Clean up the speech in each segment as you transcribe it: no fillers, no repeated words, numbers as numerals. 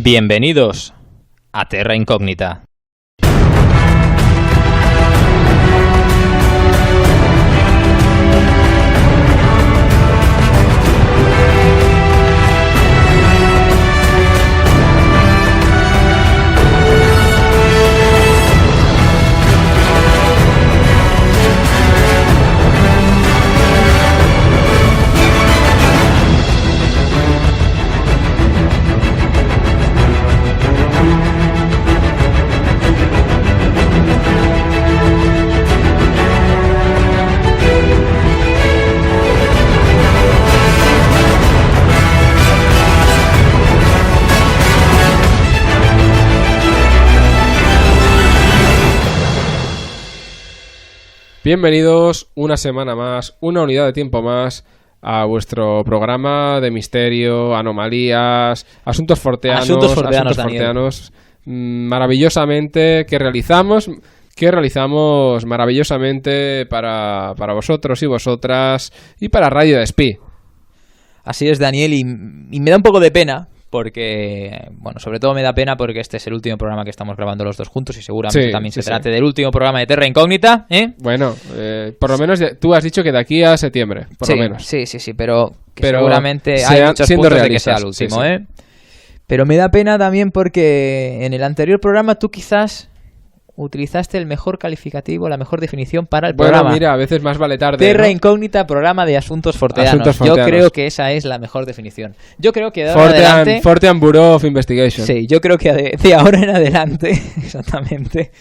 Bienvenidos a Terra Incógnita. Bienvenidos una semana más, una unidad de tiempo más a vuestro programa de misterio, anomalías, asuntos forteanos, maravillosamente que realizamos maravillosamente para vosotros y vosotras y para Radio Despí. Así es, Daniel, y me da un poco de pena. Porque, bueno, sobre todo me da pena porque este es el último programa que estamos grabando los dos juntos y seguramente también se trate del último programa de Terra Incógnita, ¿eh? Bueno, por lo menos tú has dicho que de aquí a septiembre, por lo menos. Sí, pero seguramente hay muchos puntos de que sea el último, ¿eh? Pero me da pena también porque en el anterior programa tú quizás utilizaste el mejor calificativo, la mejor definición para el programa. Bueno, mira, a veces más vale tarde. Terra Incógnita, programa de asuntos forteanos. Yo creo que esa es la mejor definición. Yo creo que de ahora en adelante... Fortean Bureau of Investigation. Sí, yo creo que de ahora en adelante, exactamente,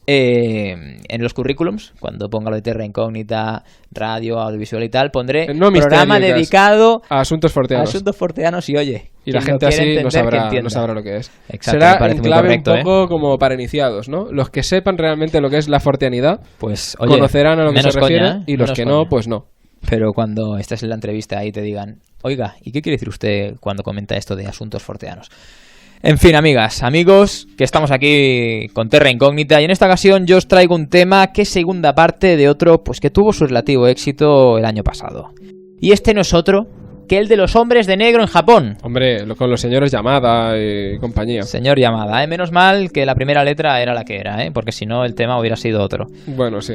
en los currículums, cuando ponga lo de Terra Incógnita, radio, audiovisual y tal, pondré programa dedicado a asuntos forteanos y oye... Y la gente así no sabrá lo que es. Exacto, será en clave correcto, un poco como para iniciados, ¿no? Los que sepan realmente lo que es la forteanidad, pues, oye, conocerán a lo que se refiere, coña, y los que no, pues no. Pero cuando estés en la entrevista ahí te digan, oiga, ¿y qué quiere decir usted cuando comenta esto de asuntos forteanos? En fin, amigas, amigos, que estamos aquí con Terra Incógnita y en esta ocasión yo os traigo un tema que es segunda parte de otro pues que tuvo su relativo éxito el año pasado. Y este no es otro que el de los hombres de negro en Japón. Hombre, con los señores Yamada y compañía. Señor Yamada, ¿eh? Menos mal que la primera letra era la que era, ¿eh? Porque si no el tema hubiera sido otro. Bueno, sí.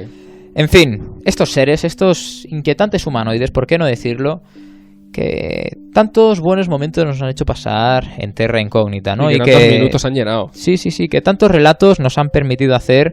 En fin, estos seres, estos inquietantes humanoides, ¿por qué no decirlo? Que tantos buenos momentos nos han hecho pasar en Terra Incógnita, ¿no? Y que tantos minutos han llenado. Sí, que tantos relatos nos han permitido hacer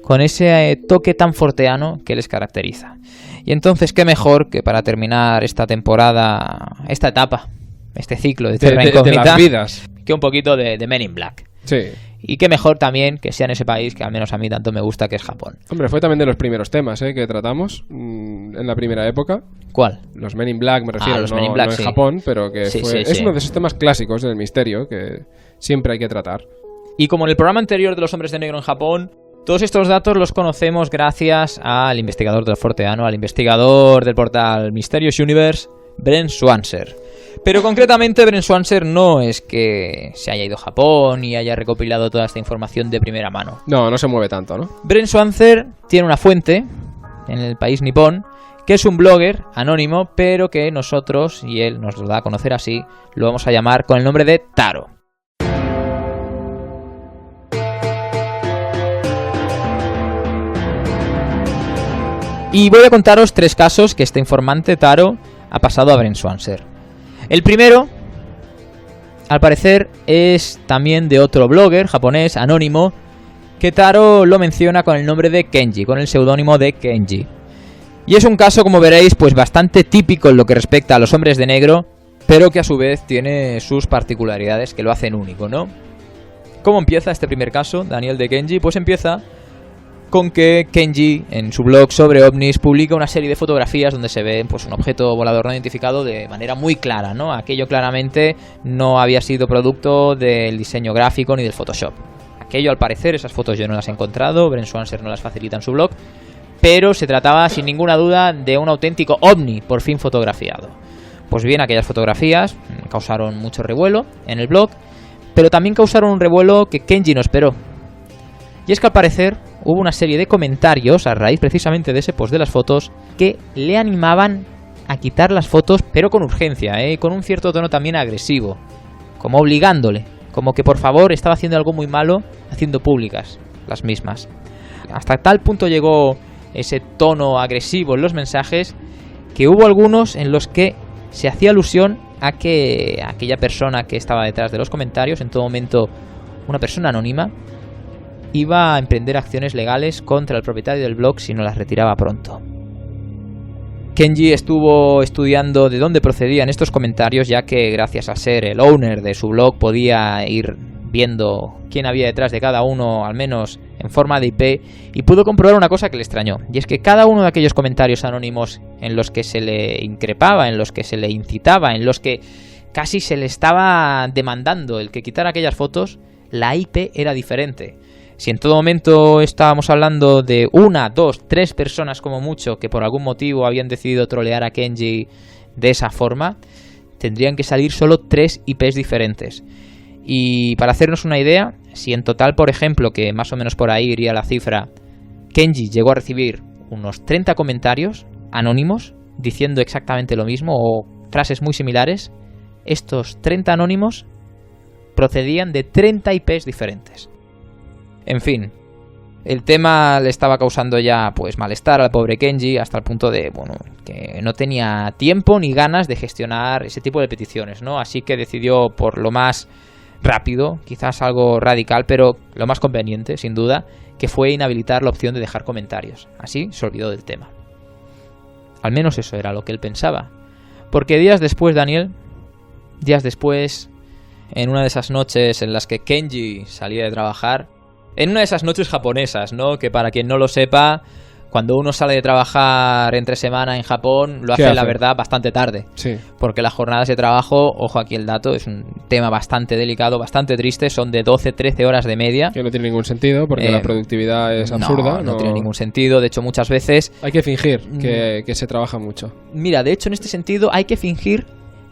con ese toque tan forteano que les caracteriza. Y entonces, qué mejor que para terminar esta temporada, esta etapa, este ciclo de Terra Incógnita, de las vidas, que un poquito de Men in Black. Sí. Y qué mejor también que sea en ese país que al menos a mí tanto me gusta, que es Japón. Hombre, fue también de los primeros temas que tratamos en la primera época. ¿Cuál? Los Men in Black, me refiero, los Men in Black, no en Japón, pero que es uno de esos temas clásicos del misterio que siempre hay que tratar. Y como en el programa anterior de los hombres de negro en Japón, todos estos datos los conocemos gracias al investigador del forteano, al investigador del portal Mysterious Universe, Brent Swanser. Pero concretamente Brent Swanser no es que se haya ido a Japón y haya recopilado toda esta información de primera mano. No se mueve tanto, ¿no? Brent Swanser tiene una fuente en el país nipón, que es un blogger anónimo, pero que nosotros, y él nos lo da a conocer así, lo vamos a llamar con el nombre de Taro. Y voy a contaros 3 casos que este informante Taro ha pasado a Brent Swanser. El primero, al parecer, es también de otro blogger japonés anónimo que Taro lo menciona con el nombre de Kenji, con el seudónimo de Kenji. Y es un caso, como veréis, pues bastante típico en lo que respecta a los hombres de negro, pero que a su vez tiene sus particularidades que lo hacen único, ¿no? ¿Cómo empieza este primer caso, Daniel, de Kenji? Pues empieza con que Kenji, en su blog sobre ovnis, publica una serie de fotografías donde se ve pues un objeto volador no identificado de manera muy clara, ¿no? Aquello claramente no había sido producto del diseño gráfico ni del Photoshop. Aquello, al parecer, esas fotos yo no las he encontrado, Brent Swanser no las facilita en su blog, pero se trataba sin ninguna duda de un auténtico ovni por fin fotografiado. Pues bien, aquellas fotografías causaron mucho revuelo en el blog, pero también causaron un revuelo que Kenji no esperó. Y es que al parecer hubo una serie de comentarios a raíz precisamente de ese post de las fotos que le animaban a quitar las fotos, pero con urgencia, con un cierto tono también agresivo, como obligándole como que por favor estaba haciendo algo muy malo haciendo públicas las mismas. Hasta tal punto llegó ese tono agresivo en los mensajes que hubo algunos en los que se hacía alusión a que aquella persona que estaba detrás de los comentarios, en todo momento una persona anónima, iba a emprender acciones legales contra el propietario del blog si no las retiraba pronto. Kenji estuvo estudiando de dónde procedían estos comentarios, ya que gracias a ser el owner de su blog podía ir viendo quién había detrás de cada uno, al menos en forma de IP, y pudo comprobar una cosa que le extrañó, y es que cada uno de aquellos comentarios anónimos en los que se le increpaba, en los que se le incitaba, en los que casi se le estaba demandando el que quitara aquellas fotos, la IP era diferente. Si en todo momento estábamos hablando de 1, 2, 3 personas como mucho que por algún motivo habían decidido trolear a Kenji de esa forma, tendrían que salir solo 3 IPs diferentes. Y para hacernos una idea, si en total, por ejemplo, que más o menos por ahí iría la cifra, Kenji llegó a recibir unos 30 comentarios anónimos diciendo exactamente lo mismo o frases muy similares, estos 30 anónimos procedían de 30 IPs diferentes. En fin, el tema le estaba causando ya pues malestar al pobre Kenji hasta el punto de, bueno, que no tenía tiempo ni ganas de gestionar ese tipo de peticiones, ¿no? Así que decidió por lo más rápido, quizás algo radical, pero lo más conveniente, sin duda, que fue inhabilitar la opción de dejar comentarios. Así se olvidó del tema. Al menos eso era lo que él pensaba. Porque días después, en una de esas noches en las que Kenji salía de trabajar, en una de esas noches japonesas, ¿no? Que para quien no lo sepa, cuando uno sale de trabajar entre semana en Japón, lo hace, la verdad, bastante tarde. Sí. Porque las jornadas de trabajo, ojo aquí el dato, es un tema bastante delicado, bastante triste, son de 12-13 horas de media. Que no tiene ningún sentido, porque la productividad es absurda. No tiene ningún sentido, de hecho muchas veces... Hay que fingir que se trabaja mucho. Mira, de hecho en este sentido hay que fingir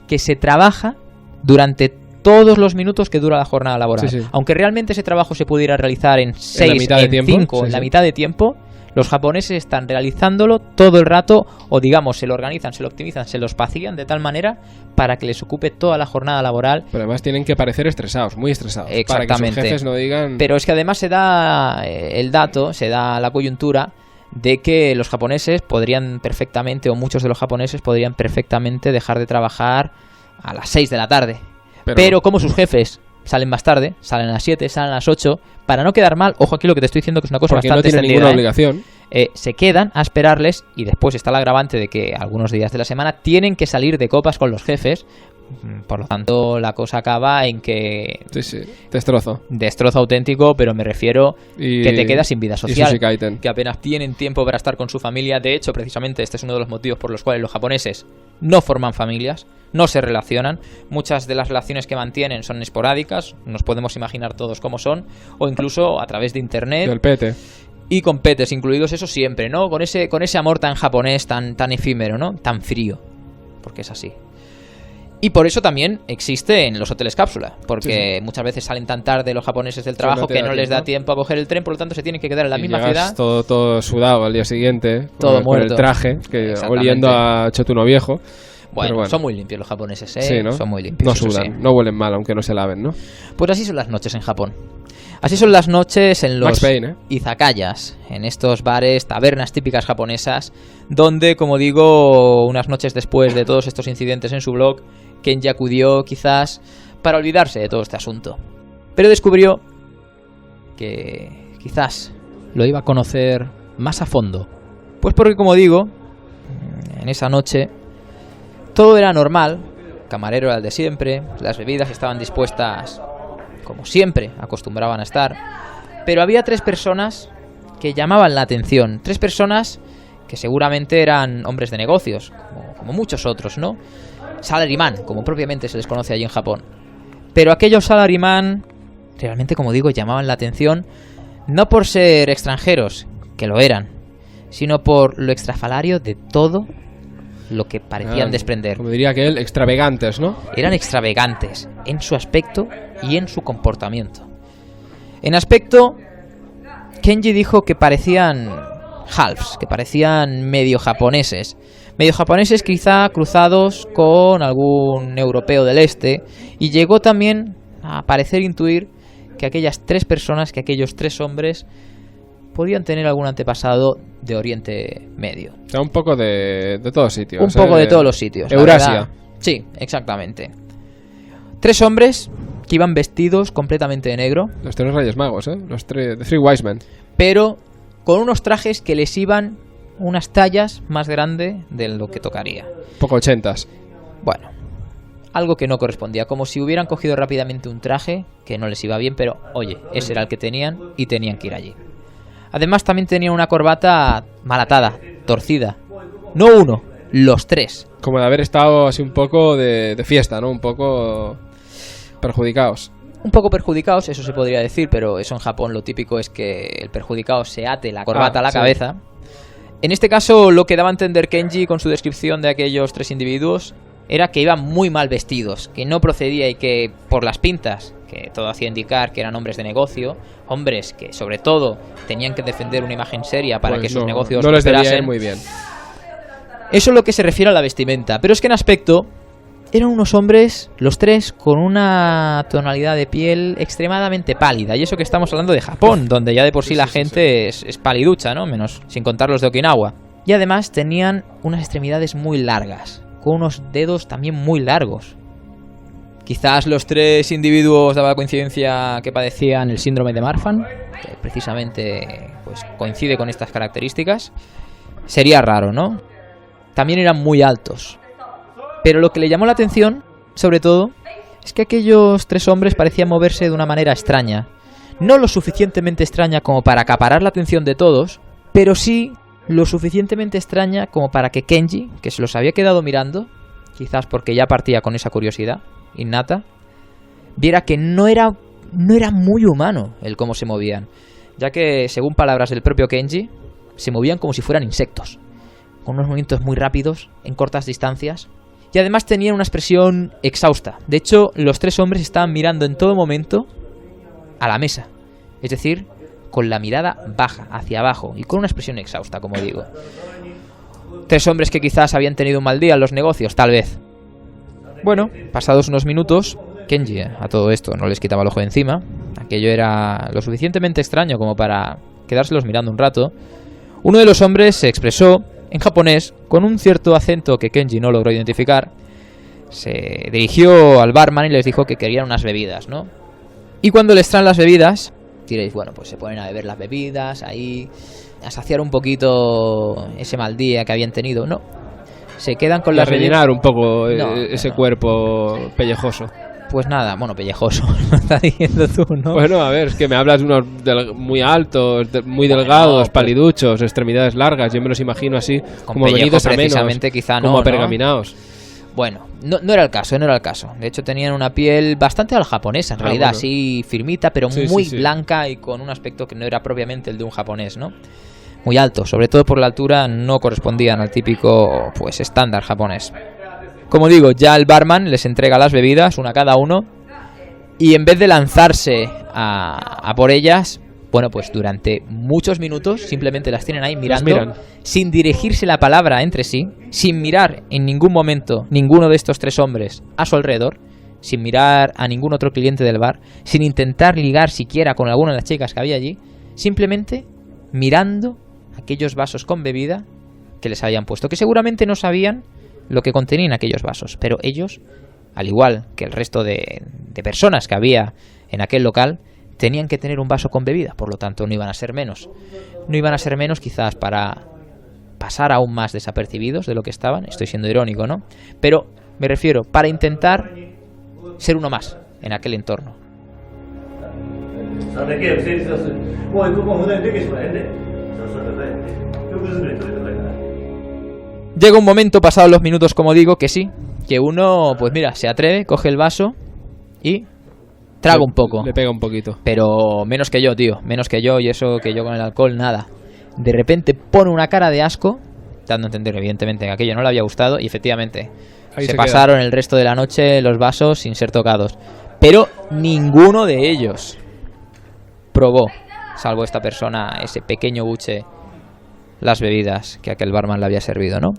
que se trabaja durante todos los minutos que dura la jornada laboral. Sí. Aunque realmente ese trabajo se pudiera realizar en 6, en 5, en la mitad de tiempo, los japoneses están realizándolo todo el rato, o digamos, se lo organizan, se lo optimizan, se lo espacian de tal manera para que les ocupe toda la jornada laboral. Pero además tienen que parecer estresados, muy estresados. Exactamente. Para que sus jefes no digan... Pero es que además se da el dato, se da la coyuntura de que los japoneses podrían perfectamente, o muchos de los japoneses podrían perfectamente dejar de trabajar a las 6 de la tarde. Pero como sus jefes salen más tarde, salen a las 7, salen a las 8, para no quedar mal, ojo aquí lo que te estoy diciendo que es una cosa porque bastante no tienen ninguna obligación. Se quedan a esperarles y después está el agravante de que algunos días de la semana tienen que salir de copas con los jefes. Por lo tanto, la cosa acaba en que... Sí, destrozo. Destrozo auténtico, pero me refiero que te quedas sin vida social. Que apenas tienen tiempo para estar con su familia. De hecho, precisamente este es uno de los motivos por los cuales los japoneses no forman familias, no se relacionan. Muchas de las relaciones que mantienen son esporádicas, nos podemos imaginar todos cómo son, o incluso a través de internet. Del pete. Y con petes incluidos, eso siempre, ¿no? Con ese amor tan japonés, tan efímero, ¿no? Tan frío. Porque es así. Y por eso también existe en los hoteles cápsula, porque muchas veces salen tan tarde los japoneses del trabajo que no les da tiempo a coger el tren, por lo tanto se tienen que quedar en la misma ciudad. Todo sudado al día siguiente, todo con el traje, oliendo a chotuno viejo. Bueno, son muy limpios los japoneses, ¿eh? Sí, ¿no? Son muy limpios. No sudan, no huelen mal, aunque no se laven, ¿no? Pues así son las noches en Japón. Así son las noches en los Max Payne, izakayas, en estos bares, tabernas típicas japonesas, donde, como digo, unas noches después de todos estos incidentes en su blog, Kenji acudió quizás para olvidarse de todo este asunto. Pero descubrió que quizás lo iba a conocer más a fondo. Pues porque, como digo, en esa noche todo era normal, el camarero era el de siempre, las bebidas estaban dispuestas como siempre acostumbraban a estar, pero había 3 personas que llamaban la atención, 3 personas que seguramente eran hombres de negocios, como muchos otros, ¿no? Salaryman, como propiamente se les conoce allí en Japón. Pero aquellos salaryman realmente, como digo, llamaban la atención no por ser extranjeros, que lo eran, sino por lo extrafalario de todo lo que parecían desprender. Como diría aquel, extravagantes, ¿no? Eran extravagantes en su aspecto y en su comportamiento. En aspecto, Kenji dijo que parecían halves, que parecían medio japoneses quizá cruzados con algún europeo del este, y llegó también a parecer intuir que aquellas 3 personas, que aquellos 3 hombres podían tener algún antepasado de Oriente Medio. O sea, un poco de todos sitios. Un poco de todos los sitios. Eurasia. Sí, exactamente. 3 hombres que iban vestidos completamente de negro. Los 3 Reyes Magos, los The Three Wise Men. Pero con unos trajes que les iban unas tallas más grandes de lo que tocaría. Poco 80s. Bueno, algo que no correspondía. Como si hubieran cogido rápidamente un traje que no les iba bien, pero oye, ese era el que tenían y tenían que ir allí. Además también tenían una corbata mal atada, torcida. No uno, los 3. Como de haber estado así un poco de fiesta, ¿no? Un poco perjudicados. Un poco perjudicados, eso se podría decir, pero eso en Japón lo típico es que el perjudicado se ate la corbata a la cabeza. En este caso, lo que daba a entender Kenji con su descripción de aquellos 3 individuos era que iban muy mal vestidos, que no procedía y que por las pintas, que todo hacía indicar que eran hombres de negocio, hombres que sobre todo tenían que defender una imagen seria para que sus negocios no les debía ir muy bien. Eso es lo que se refiere a la vestimenta, pero es que en aspecto eran unos hombres, los 3, con una tonalidad de piel extremadamente pálida. Y eso que estamos hablando de Japón, donde ya de por sí la gente es paliducha, ¿no? Menos sin contar los de Okinawa. Y además tenían unas extremidades muy largas, con unos dedos también muy largos. Quizás los 3 individuos daba la coincidencia que padecían el síndrome de Marfan, que precisamente pues coincide con estas características. Sería raro, ¿no? También eran muy altos. Pero lo que le llamó la atención, sobre todo, es que aquellos 3 hombres parecían moverse de una manera extraña. No lo suficientemente extraña como para acaparar la atención de todos, pero sí lo suficientemente extraña como para que Kenji, que se los había quedado mirando, quizás porque ya partía con esa curiosidad innata, viera que no era muy humano el cómo se movían, ya que, según palabras del propio Kenji, se movían como si fueran insectos, con unos movimientos muy rápidos, en cortas distancias. Y además tenían una expresión exhausta. De hecho, los 3 hombres estaban mirando en todo momento a la mesa. Es decir, con la mirada baja, hacia abajo, y con una expresión exhausta, como digo. 3 hombres que quizás habían tenido un mal día en los negocios, tal vez. Bueno, pasados unos minutos, Kenji a todo esto no les quitaba el ojo de encima. Aquello era lo suficientemente extraño como para quedárselos mirando un rato. Uno de los hombres se expresó en japonés, con un cierto acento que Kenji no logró identificar. Se dirigió al barman y les dijo que querían unas bebidas, ¿no? Y cuando les traen las bebidas, diréis, bueno, pues se ponen a beber las bebidas, ahí, a saciar un poquito ese mal día que habían tenido. No, se quedan con las bebidas. Rellenar un poco ese cuerpo pellejoso. Pues nada, bueno, pellejoso, lo estás diciendo tú, ¿no? Bueno, a ver, es que me hablas de unos muy altos, muy delgados, paliduchos, extremidades largas. Yo me los imagino así, como venidos a menos, quizá como apergaminados. Bueno, no era el caso, no era el caso. De hecho, tenían una piel bastante al japonesa, en realidad, bueno. Así firmita, pero muy blanca y con un aspecto que no era propiamente el de un japonés, ¿no? Muy alto, sobre todo por la altura, no correspondían al típico, pues, estándar japonés. Como digo, ya el barman les entrega las bebidas, una a cada uno, y en vez de lanzarse a por ellas, bueno, pues durante muchos minutos simplemente las tienen ahí mirando, sin dirigirse la palabra entre sí, sin mirar en ningún momento ninguno de estos 3 hombres a su alrededor, sin mirar a ningún otro cliente del bar, sin intentar ligar siquiera con alguna de las chicas que había allí, simplemente mirando aquellos vasos con bebida que les habían puesto, que seguramente no sabían lo que contenían aquellos vasos, pero ellos, al igual que el resto de personas que había en aquel local, tenían que tener un vaso con bebida, por lo tanto no iban a ser menos. No iban a ser menos quizás para pasar aún más desapercibidos de lo que estaban, estoy siendo irónico, ¿no? Pero me refiero, para intentar ser uno más en aquel entorno. Llega un momento, pasados los minutos, como digo, que sí, que uno, pues mira, se atreve, coge el vaso y traga un poco. Le pega un poquito. Pero menos que yo, tío, menos que yo, y eso que yo con el alcohol, nada. De repente pone una cara de asco, dando a entender, evidentemente, que aquello no le había gustado, y efectivamente se pasaron el resto de la noche los vasos sin ser tocados. Pero ninguno de ellos probó, salvo esta persona, ese pequeño buche, las bebidas que aquel barman le había servido, ¿no?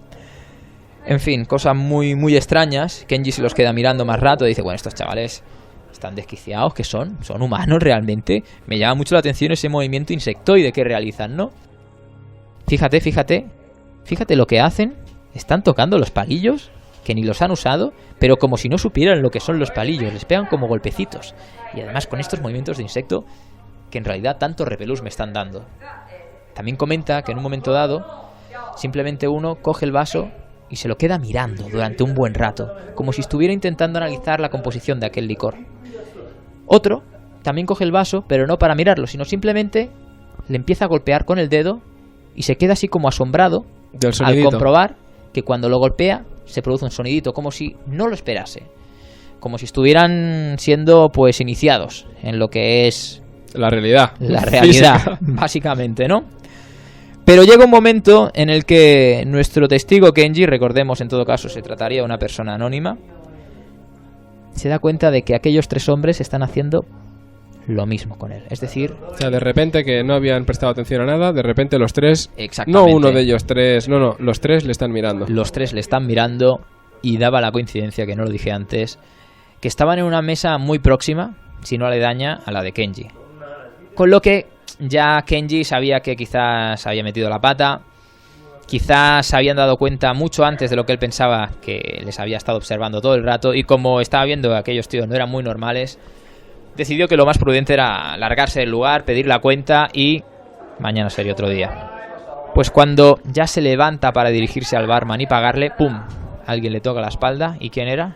En fin, cosas muy, muy extrañas. Kenji se los queda mirando más rato y dice, bueno, estos chavales ¿Están desquiciados? ¿Qué son? ¿Son humanos realmente? Me llama mucho la atención ese movimiento insectoide que realizan, ¿no? Fíjate lo que hacen. Están tocando los palillos, que ni los han usado, pero como si no supieran lo que son los palillos. Les pegan como golpecitos. Y además con estos movimientos de insecto que en realidad tanto repelús me están dando. También comenta que en un momento dado, simplemente uno coge el vaso y se lo queda mirando durante un buen rato, como si estuviera intentando analizar la composición de aquel licor. Otro también coge el vaso, pero no para mirarlo, sino simplemente le empieza a golpear con el dedo y se queda así como asombrado al comprobar que cuando lo golpea se produce un sonidito, como si no lo esperase, como si estuvieran siendo pues iniciados en lo que es la realidad, básicamente, ¿no? Pero llega un momento en el que nuestro testigo Kenji, recordemos en todo caso se trataría de una persona anónima, se da cuenta de que aquellos 3 hombres están haciendo lo mismo con él. Es decir... O sea, de repente que no habían prestado atención a nada, de repente los 3... Exactamente. No uno de ellos 3, no, los 3 le están mirando. Los 3 le están mirando y daba la coincidencia, que no lo dije antes, que estaban en una mesa muy próxima, si no aledaña, a la de Kenji. Con lo que ya Kenji sabía que quizás había metido la pata, quizás se habían dado cuenta mucho antes de lo que él pensaba, que les había estado observando todo el rato, y como estaba viendo que aquellos tíos no eran muy normales, decidió que lo más prudente era largarse del lugar, pedir la cuenta y mañana sería otro día. Pues cuando ya se levanta para dirigirse al barman y pagarle, ¡pum!, alguien le toca la espalda. ¿Y quién era?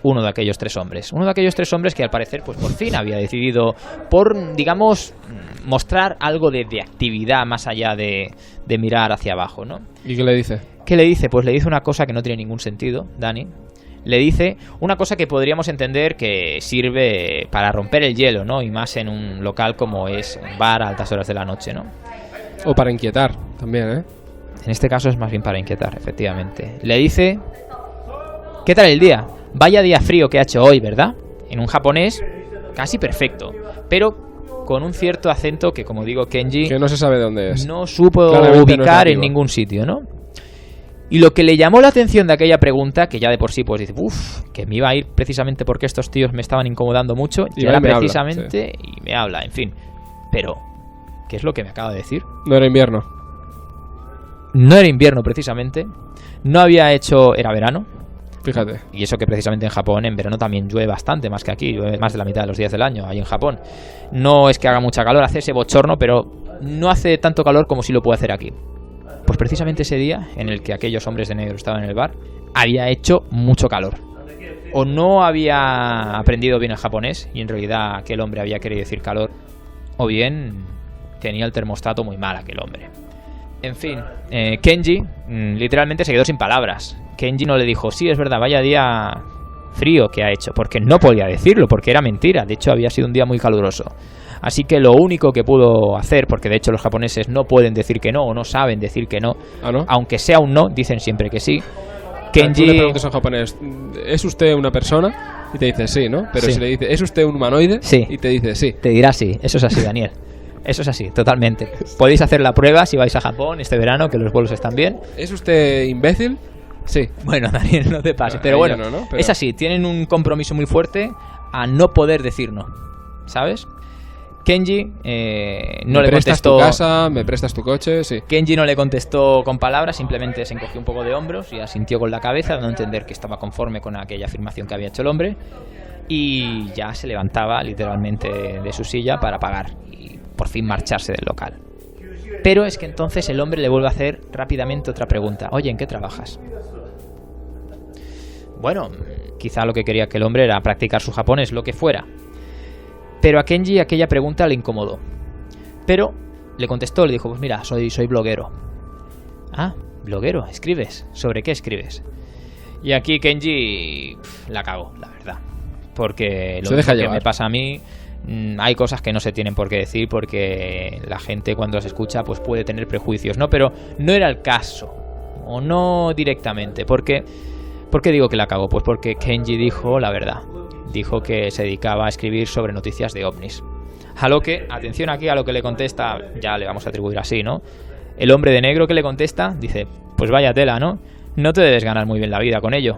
Uno de aquellos 3 hombres. Uno de aquellos 3 hombres que al parecer pues por fin había decidido, por, digamos, mostrar algo de actividad más allá de mirar hacia abajo, ¿no? ¿Y qué le dice? ¿Qué le dice? Pues le dice una cosa que no tiene ningún sentido, Dani. Le dice una cosa que podríamos entender que sirve para romper el hielo, ¿no? Y más en un local como es un bar a altas horas de la noche, ¿no? O para inquietar también, ¿eh? En este caso es más bien para inquietar, efectivamente. Le dice: ¿qué tal el día? Vaya día frío que ha hecho hoy, ¿verdad? En un japonés casi perfecto, pero con un cierto acento que, como digo, Kenji... que no se sabe dónde es. No supo ubicar en ningún sitio, ¿no? Y lo que le llamó la atención de aquella pregunta, que ya de por sí pues dice, que me iba a ir precisamente porque estos tíos me estaban incomodando mucho, y era precisamente, habla, sí. Y me habla, en fin. Pero, ¿qué es lo que me acaba de decir? No era invierno. No era invierno precisamente. No había hecho... era verano. Fíjate. Y eso que precisamente en Japón, en verano también llueve bastante, más que aquí, llueve más de la mitad de los días del año, ahí en Japón. No es que haga mucha calor, hace ese bochorno, pero no hace tanto calor como si lo puede hacer aquí. Pues precisamente ese día, en el que aquellos hombres de negro estaban en el bar, había hecho mucho calor. O no había aprendido bien el japonés, y en realidad aquel hombre había querido decir calor, o bien tenía el termostato muy mal aquel hombre. En fin, Kenji literalmente se quedó sin palabras. Kenji no le dijo, sí, es verdad, vaya día frío que ha hecho, porque no podía decirlo, porque era mentira. De hecho, había sido un día muy caluroso. Así que lo único que pudo hacer, porque de hecho los japoneses no pueden decir que no, o no saben decir que no, ¿no? Aunque sea un no, dicen siempre que sí. Kenji... Tú le preguntas a un japonés, ¿es usted una persona? Y te dice sí, ¿no? Pero sí. Si le dice, ¿es usted un humanoide? Sí. Y te dice sí. Te dirá sí, eso es así, Daniel. Eso es así, totalmente. Podéis hacer la prueba si vais a Japón este verano, que los vuelos están bien. ¿Es usted imbécil? Sí. Bueno, Daniel, no te pases. Pero bueno, no, pero... es así, tienen un compromiso muy fuerte a no poder decir no, ¿sabes? Kenji no le contestó... ¿Me prestas tu casa? ¿Me prestas tu coche? Sí. Kenji no le contestó con palabras, simplemente se encogió un poco de hombros y asintió con la cabeza, dando a entender que estaba conforme con aquella afirmación que había hecho el hombre. Y ya se levantaba literalmente de su silla para pagar y por fin marcharse del local. Pero es que entonces el hombre le vuelve a hacer rápidamente otra pregunta. Oye, ¿en qué trabajas? Bueno, quizá lo que quería aquel hombre era practicar su japonés, lo que fuera. Pero a Kenji aquella pregunta le incomodó. Pero le contestó, le dijo, pues mira, soy bloguero. Ah, bloguero, ¿escribes? ¿Sobre qué escribes? Y aquí Kenji la cagó, la verdad. Porque lo que me pasa a mí, hay cosas que no se tienen por qué decir porque la gente cuando las escucha pues puede tener prejuicios, ¿no? Pero no era el caso, o no directamente. ¿Por qué digo que la cagó? Pues porque Kenji dijo la verdad. Dijo que se dedicaba a escribir sobre noticias de ovnis. A lo que, atención aquí a lo que le contesta, ya le vamos a atribuir así, ¿no? El hombre de negro que le contesta dice, pues vaya tela, ¿no? No te debes ganar muy bien la vida con ello.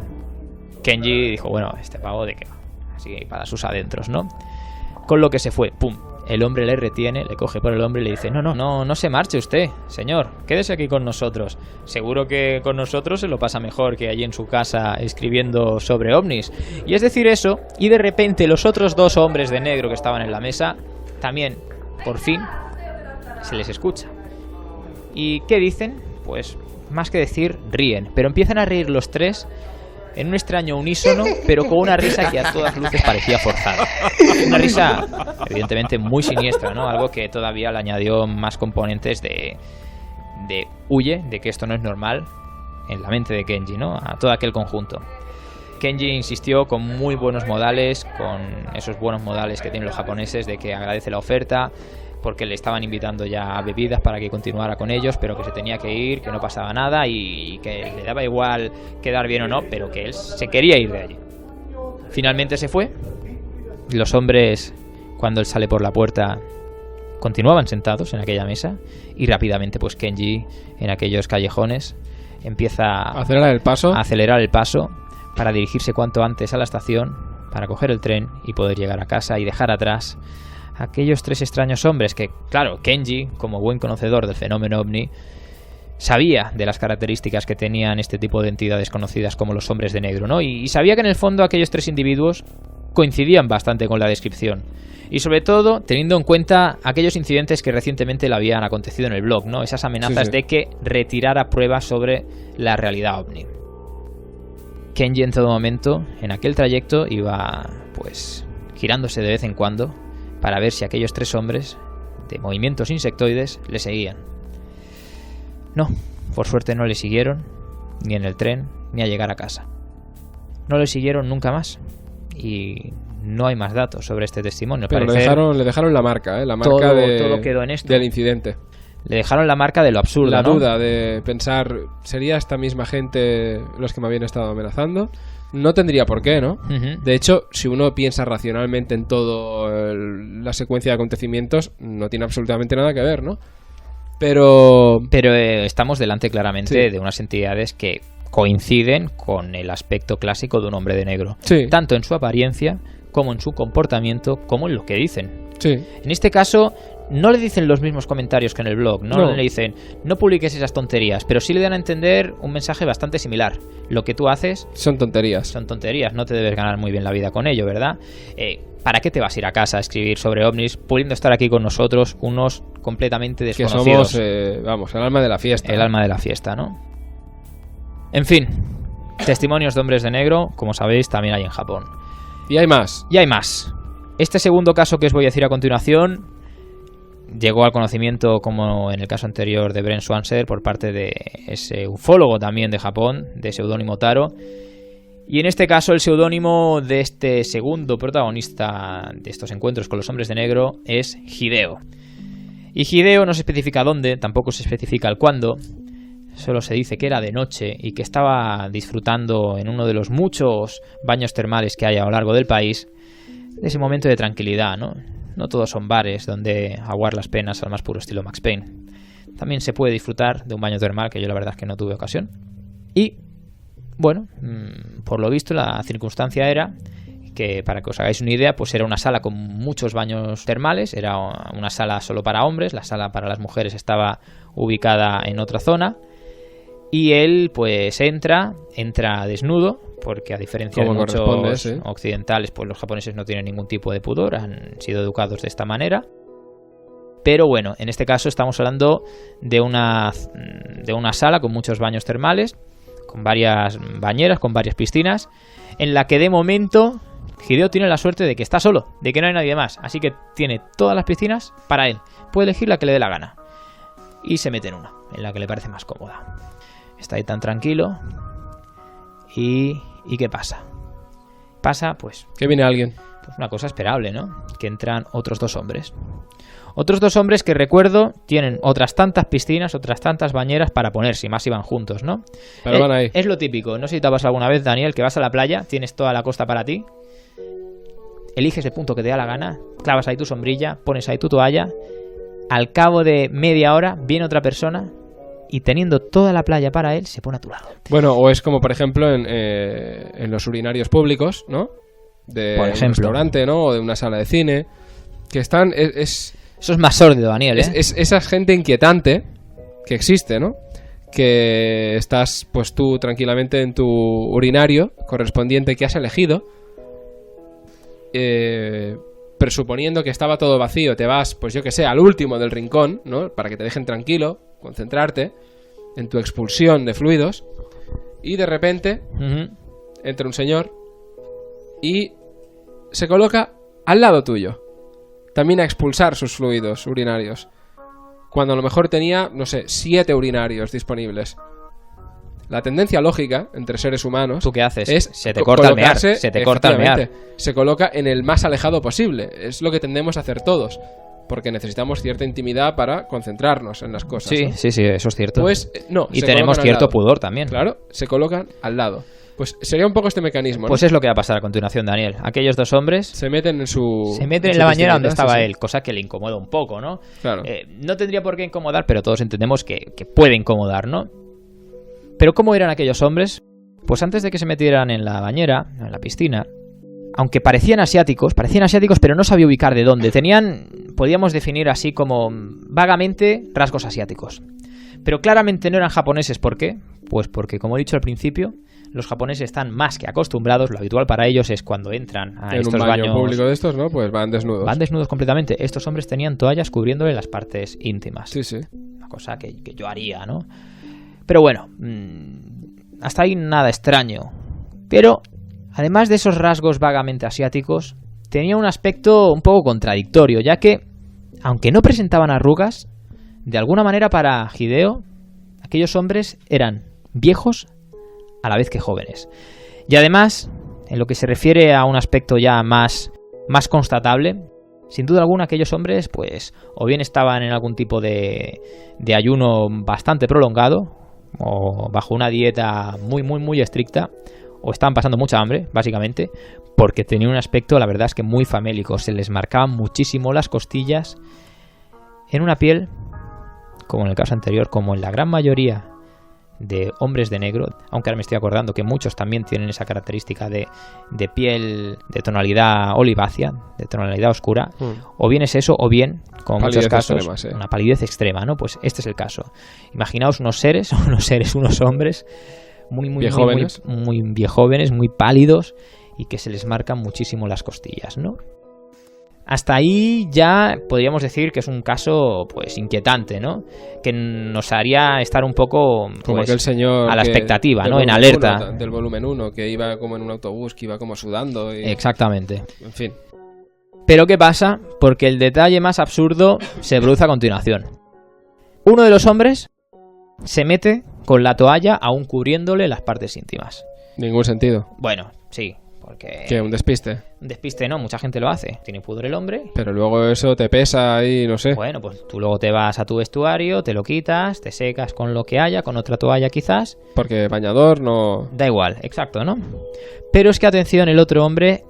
Kenji dijo, bueno, este pavo de qué va. así para sus adentros, ¿no? Con lo que se fue, pum. El hombre le retiene, le coge por el hombro y le dice: no se marche usted, señor, quédese aquí con nosotros. Seguro que con nosotros se lo pasa mejor que allí en su casa escribiendo sobre ovnis. Y es decir eso, y de repente los otros 2 hombres de negro que estaban en la mesa, también, por fin, se les escucha. ¿Y qué dicen? Pues, más que decir, ríen. Pero empiezan a reír los 3 en un extraño unísono, pero con una risa que a todas luces parecía forzada. Una risa, evidentemente, muy siniestra, ¿no? Algo que todavía le añadió más componentes de huye, de que esto no es normal, en la mente de Kenji, ¿no? A todo aquel conjunto. Kenji insistió con muy buenos modales, con esos buenos modales que tienen los japoneses, de que agradece la oferta, porque le estaban invitando ya a bebidas para que continuara con ellos, pero que se tenía que ir, que no pasaba nada y que le daba igual quedar bien o no, pero que él se quería ir de allí. Finalmente se fue. Los hombres, cuando él sale por la puerta, continuaban sentados en aquella mesa y rápidamente pues Kenji, en aquellos callejones, empieza a acelerar el paso para dirigirse cuanto antes a la estación, para coger el tren y poder llegar a casa y dejar atrás aquellos 3 extraños hombres que, claro, Kenji, como buen conocedor del fenómeno ovni, sabía de las características que tenían este tipo de entidades conocidas como los hombres de negro, ¿no? Y sabía que en el fondo aquellos 3 individuos coincidían bastante con la descripción. Y sobre todo, teniendo en cuenta aquellos incidentes que recientemente le habían acontecido en el blog, ¿no? Esas amenazas de que retirara pruebas sobre la realidad ovni. Kenji en todo momento, en aquel trayecto, iba, pues, girándose de vez en cuando para ver si aquellos 3 hombres de movimientos insectoides le seguían. No, por suerte no le siguieron, ni en el tren, ni a llegar a casa. No le siguieron nunca más, y no hay más datos sobre este testimonio. Pero le dejaron la marca, la marca todo quedó en esto. Del incidente. Le dejaron la marca de lo absurdo, la duda de pensar, ¿sería esta misma gente los que me habían estado amenazando? No tendría por qué, ¿no? De hecho, si uno piensa racionalmente en toda la secuencia de acontecimientos, no tiene absolutamente nada que ver, ¿no? Pero estamos delante claramente de unas entidades que coinciden con el aspecto clásico de un hombre de negro. Sí. Tanto en su apariencia, como en su comportamiento, como en lo que dicen. Sí. En este caso, no le dicen los mismos comentarios que en el blog, no le dicen, no publiques esas tonterías, pero sí le dan a entender un mensaje bastante similar. Lo que tú haces son tonterías. Son tonterías, no te debes ganar muy bien la vida con ello, ¿verdad? ¿Para qué te vas a ir a casa a escribir sobre ovnis, pudiendo estar aquí con nosotros unos completamente desconocidos? Que somos, el alma de la fiesta. El alma de la fiesta, ¿no? En fin, testimonios de hombres de negro, como sabéis, también hay en Japón. Y hay más. Y hay más. Este segundo caso que os voy a decir a continuación llegó al conocimiento, como en el caso anterior de Brent Swanser, por parte de ese ufólogo también de Japón, de seudónimo Taro. Y en este caso el seudónimo de este segundo protagonista de estos encuentros con los hombres de negro es Hideo. Y Hideo no se especifica dónde, tampoco se especifica el cuándo. Solo se dice que era de noche y que estaba disfrutando en uno de los muchos baños termales que hay a lo largo del país de ese momento de tranquilidad, ¿no? No todos son bares donde aguar las penas al más puro estilo Max Payne. También se puede disfrutar de un baño termal, que yo la verdad es que no tuve ocasión. Y, bueno, por lo visto la circunstancia era que, para que os hagáis una idea, pues era una sala con muchos baños termales, era una sala solo para hombres, la sala para las mujeres estaba ubicada en otra zona. Y él pues entra desnudo, porque a diferencia de muchos occidentales, pues los japoneses no tienen ningún tipo de pudor, han sido educados de esta manera. Pero bueno, en este caso estamos hablando de una sala con muchos baños termales, con varias bañeras, con varias piscinas, en la que de momento Hideo tiene la suerte de que está solo, de que no hay nadie más, así que tiene todas las piscinas para él, puede elegir la que le dé la gana. Y se mete en una, en la que le parece más cómoda. Está ahí tan tranquilo. ¿Y qué pasa? Pasa, pues... que viene alguien. Pues una cosa esperable, ¿no? Que entran otros 2 hombres. Otros 2 hombres que, recuerdo, tienen otras tantas piscinas, otras tantas bañeras para ponerse, y más si van juntos, ¿no? Pero van ahí. Es lo típico. No sé si te ha pasado alguna vez, Daniel, que vas a la playa, tienes toda la costa para ti, eliges el punto que te da la gana, clavas ahí tu sombrilla, pones ahí tu toalla, al cabo de media hora viene otra persona y teniendo toda la playa para él, se pone a tu lado. Bueno, o es como por ejemplo en los urinarios públicos, ¿no? de un restaurante, ¿no? O de una sala de cine, que están... Eso es más sórdido, Daniel, ¿eh? Es esa gente inquietante que existe, ¿no? Que estás, pues tú, tranquilamente en tu urinario correspondiente que has elegido, presuponiendo que estaba todo vacío, te vas, pues yo que sé, al último del rincón, ¿no? Para que te dejen tranquilo, concentrarte en tu expulsión de fluidos, y de repente entra un señor y se coloca al lado tuyo, también a expulsar sus fluidos urinarios, cuando a lo mejor tenía, no sé, 7 urinarios disponibles. La tendencia lógica entre seres humanos... ¿Tú qué haces? Es se te corta el mear. Se te corta el mear. Se coloca en el más alejado posible. Es lo que tendemos a hacer todos. Porque necesitamos cierta intimidad para concentrarnos en las cosas. Sí, ¿no? sí, eso es cierto. Pues no. Y tenemos cierto pudor también. Claro, se colocan al lado. Pues sería un poco este mecanismo, ¿no? Pues es lo que va a pasar a continuación, Daniel. Aquellos dos hombres... Se meten en la bañera donde estaba él, cosa que le incomoda un poco, ¿no? Claro. No tendría por qué incomodar, pero todos entendemos que puede incomodar, ¿no? Pero ¿cómo eran aquellos hombres? Pues antes de que se metieran en la bañera, en la piscina, aunque parecían asiáticos, pero no sabía ubicar de dónde. Tenían, podríamos definir así como vagamente, rasgos asiáticos. Pero claramente no eran japoneses. ¿Por qué? Pues porque, como he dicho al principio, los japoneses están más que acostumbrados. Lo habitual para ellos es cuando entran a estos baños... En un baño público de estos, ¿no? Pues van desnudos. Van desnudos completamente. Estos hombres tenían toallas cubriéndole las partes íntimas. Sí, sí. Una cosa que yo haría, ¿no? Pero bueno, hasta ahí nada extraño. Pero, además de esos rasgos vagamente asiáticos, tenía un aspecto un poco contradictorio, ya que, aunque no presentaban arrugas, de alguna manera para Hideo, aquellos hombres eran viejos a la vez que jóvenes. Y además, en lo que se refiere a un aspecto ya más constatable, sin duda alguna aquellos hombres, pues, o bien estaban en algún tipo de ayuno bastante prolongado, o bajo una dieta muy estricta, o estaban pasando mucha hambre, básicamente, porque tenían un aspecto, la verdad es que muy famélico. Se les marcaban muchísimo las costillas en una piel, como en el caso anterior, como en la gran mayoría de hombres de negro, aunque ahora me estoy acordando que muchos también tienen esa característica de piel de tonalidad olivácea, de tonalidad oscura, o bien es eso, o bien, como en muchos casos, extrema, una palidez extrema, ¿no? Pues este es el caso. Imaginaos unos hombres muy viejóvenes, muy pálidos, y que se les marcan muchísimo las costillas, ¿no? Hasta ahí ya podríamos decir que es un caso, pues, inquietante, ¿no? Que nos haría estar un poco, pues, como aquel señor a la expectativa, ¿no? En alerta. Del volumen 1, que iba como en un autobús, que iba como sudando. Exactamente. En fin. Pero ¿qué pasa? Porque el detalle más absurdo se produce a continuación. Uno de los hombres se mete con la toalla aún cubriéndole las partes íntimas. Ningún sentido. Bueno, sí. Porque... ¿Qué? ¿Un despiste? Un despiste no, mucha gente lo hace. Tiene pudor el hombre. Pero luego eso te pesa y no sé. Bueno, pues tú luego te vas a tu vestuario, te lo quitas, te secas con lo que haya, con otra toalla quizás. Porque bañador no... Da igual, exacto, ¿no? Pero es que atención, el otro hombre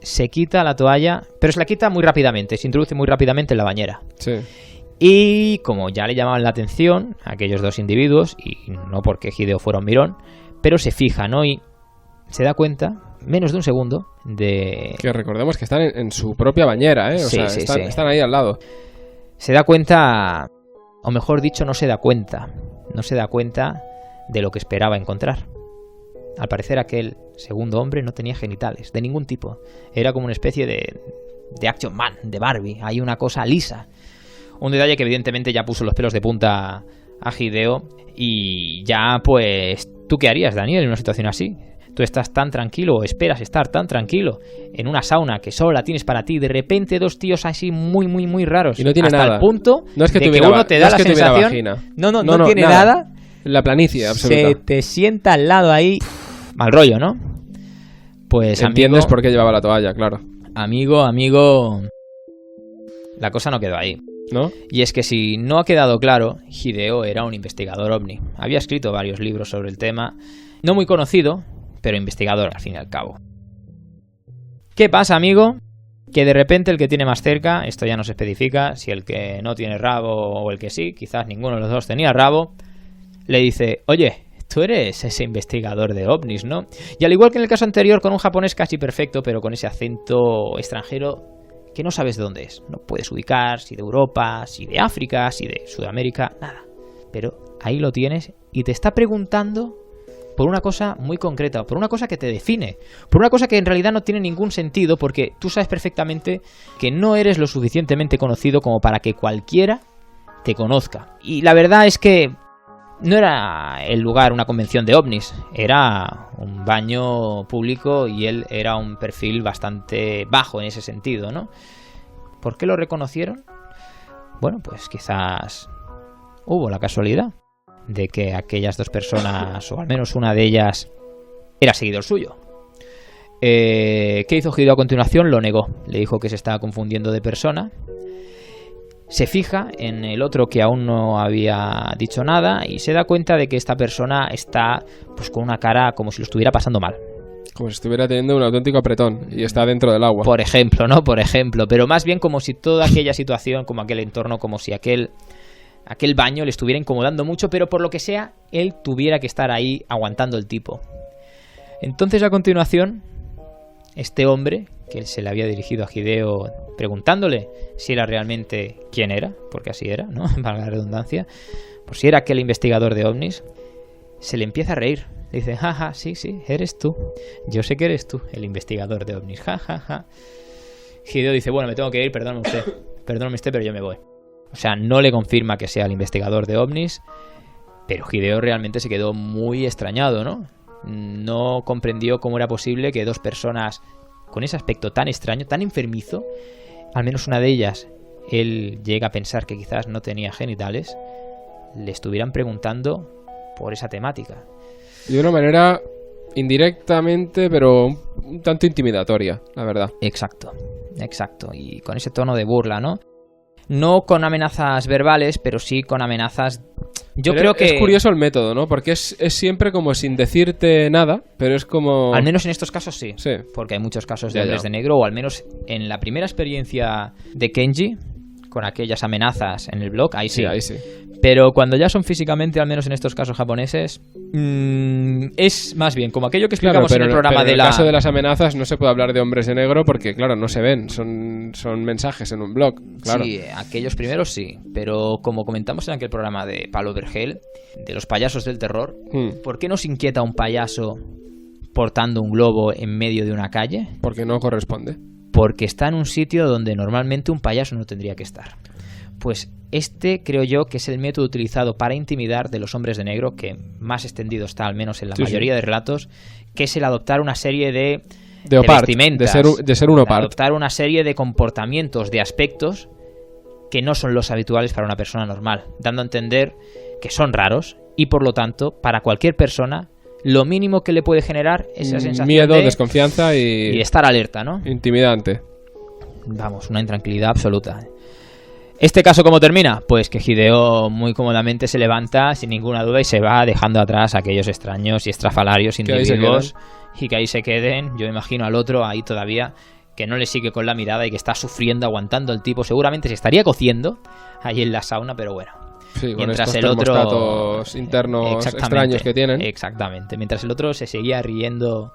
se quita la toalla, pero se la quita muy rápidamente, se introduce muy rápidamente en la bañera. Sí. Y como ya le llamaban la atención a aquellos dos individuos, y no porque Hideo fuera un mirón, pero se fija, ¿no? Y se da cuenta, menos de un segundo, de... Que recordemos que están en su propia bañera, ¿eh? O sea, están ahí al lado. Se da cuenta, o mejor dicho, no se da cuenta de lo que esperaba encontrar. Al parecer aquel segundo hombre no tenía genitales, de ningún tipo. Era como una especie de Action Man, de Barbie. Hay una cosa lisa. Un detalle que evidentemente ya puso los pelos de punta a Hideo. Y ya, pues, ¿tú qué harías, Daniel, en una situación así? Tú estás tan tranquilo, o esperas estar tan tranquilo, en una sauna que solo la tienes para ti. De repente dos tíos así muy raros. Y no tiene hasta nada. El punto no es que de que uno te da la sensación... Vagina. No tiene nada. La planicie absoluta. Se te sienta al lado ahí... Mal rollo, ¿no? Pues entiendes por qué llevaba la toalla, claro. Amigo, la cosa no quedó ahí, ¿no? Y es que si no ha quedado claro, Hideo era un investigador ovni. Había escrito varios libros sobre el tema, no muy conocido, pero investigador al fin y al cabo. ¿Qué pasa, amigo? Que de repente el que tiene más cerca, esto ya no se especifica, si el que no tiene rabo o el que sí, quizás ninguno de los dos tenía rabo, le dice: oye, tú eres ese investigador de ovnis, ¿no? Y al igual que en el caso anterior, con un japonés casi perfecto, pero con ese acento extranjero que no sabes de dónde es. No puedes ubicar si de Europa, si de África, si de Sudamérica, nada. Pero ahí lo tienes y te está preguntando por una cosa muy concreta, por una cosa que te define, por una cosa que en realidad no tiene ningún sentido, porque tú sabes perfectamente que no eres lo suficientemente conocido como para que cualquiera te conozca. Y la verdad es que no era el lugar una convención de ovnis, era un baño público y él era un perfil bastante bajo en ese sentido, ¿no? ¿Por qué lo reconocieron? Bueno, pues quizás hubo la casualidad de que aquellas dos personas, o al menos una de ellas, era seguidor suyo. ¿Qué hizo Hideo a continuación? Lo negó. Le dijo que se estaba confundiendo de persona. Se fija en el otro que aún no había dicho nada y se da cuenta de que esta persona está pues con una cara como si lo estuviera pasando mal. Como si estuviera teniendo un auténtico apretón y está dentro del agua. Por ejemplo, ¿no? Por ejemplo. Pero más bien como si toda aquella situación, como aquel entorno, como si aquel baño le estuviera incomodando mucho, pero por lo que sea, él tuviera que estar ahí aguantando el tipo. Entonces, a continuación, este hombre, que se le había dirigido a Hideo preguntándole si era realmente quién era, porque así era, ¿no? Valga la redundancia, por si era aquel investigador de ovnis, se le empieza a reír. Le dice, jaja, sí, eres tú. Yo sé que eres tú, el investigador de ovnis, jajaja. Hideo dice, bueno, me tengo que ir, perdóname usted, pero yo me voy. O sea, no le confirma que sea el investigador de ovnis, pero Hideo realmente se quedó muy extrañado, ¿no? No comprendió cómo era posible que dos personas con ese aspecto tan extraño, tan enfermizo, al menos una de ellas, él llega a pensar que quizás no tenía genitales, le estuvieran preguntando por esa temática. De una manera indirectamente, pero un tanto intimidatoria, la verdad. Exacto. Y con ese tono de burla, ¿no? No con amenazas verbales, pero sí con amenazas. Yo creo que es curioso el método, ¿no? Porque es siempre como sin decirte nada, pero es como... Al menos en estos casos sí. Porque hay muchos casos de hombres de negro, o al menos en la primera experiencia de Kenji, con aquellas amenazas en el blog, ahí sí. Pero cuando ya son físicamente, al menos en estos casos japoneses, es más bien como aquello que explicamos en el programa de la... En el caso de las amenazas no se puede hablar de hombres de negro porque, claro, no se ven, son mensajes en un blog, claro. Sí, aquellos primeros sí, pero como comentamos en aquel programa de Palo Vergel, de los payasos del terror, ¿por qué nos inquieta un payaso portando un globo en medio de una calle? Porque no corresponde. Porque está en un sitio donde normalmente un payaso no tendría que estar. Pues este creo yo que es el método utilizado para intimidar de los hombres de negro, que más extendido está al menos en la mayoría de relatos, que es el adoptar una serie de vestimentas, de ser un opart, adoptar una serie de comportamientos, de aspectos que no son los habituales para una persona normal, dando a entender que son raros y por lo tanto para cualquier persona lo mínimo que le puede generar es esa sensación miedo, de desconfianza y estar alerta, ¿no? Intimidante. Vamos, una intranquilidad absoluta. ¿Este caso cómo termina? Pues que Hideo muy cómodamente se levanta sin ninguna duda y se va dejando atrás a aquellos extraños y estrafalarios individuos y que ahí se queden. Yo imagino al otro ahí todavía que no le sigue con la mirada y que está sufriendo, aguantando el tipo. Seguramente se estaría cociendo ahí en la sauna, pero bueno. Sí, mientras el otro internos extraños que tienen. Exactamente. Mientras el otro se seguía riendo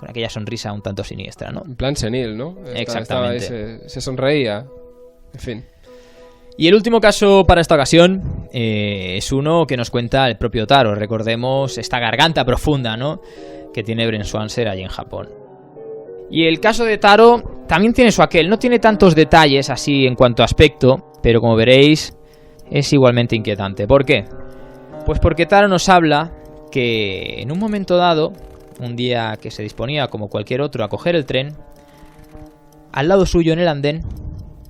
con aquella sonrisa un tanto siniestra, ¿no? En plan senil, ¿no? Exactamente. Se sonreía. En fin. Y el último caso para esta ocasión es uno que nos cuenta el propio Taro. Recordemos esta garganta profunda, ¿no?, que tiene Brent Swancer allí en Japón. Y el caso de Taro también tiene su aquel. No tiene tantos detalles así en cuanto a aspecto, pero como veréis es igualmente inquietante. ¿Por qué? Pues porque Taro nos habla que en un momento dado, un día que se disponía como cualquier otro a coger el tren, al lado suyo en el andén,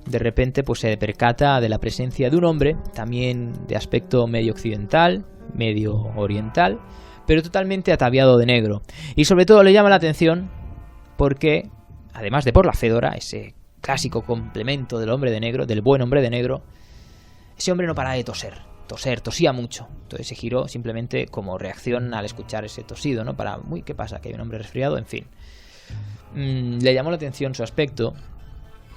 de repente pues se percata de la presencia de un hombre, también de aspecto medio occidental, medio oriental, pero totalmente ataviado de negro. Y sobre todo le llama la atención porque, además de por la fedora, ese clásico complemento del hombre de negro, del buen hombre de negro, ese hombre no para de tosía mucho. Entonces se giró simplemente como reacción al escuchar ese tosido, ¿no? Para, uy, ¿qué pasa? ¿Que hay un hombre resfriado? En fin. Le llamó la atención su aspecto,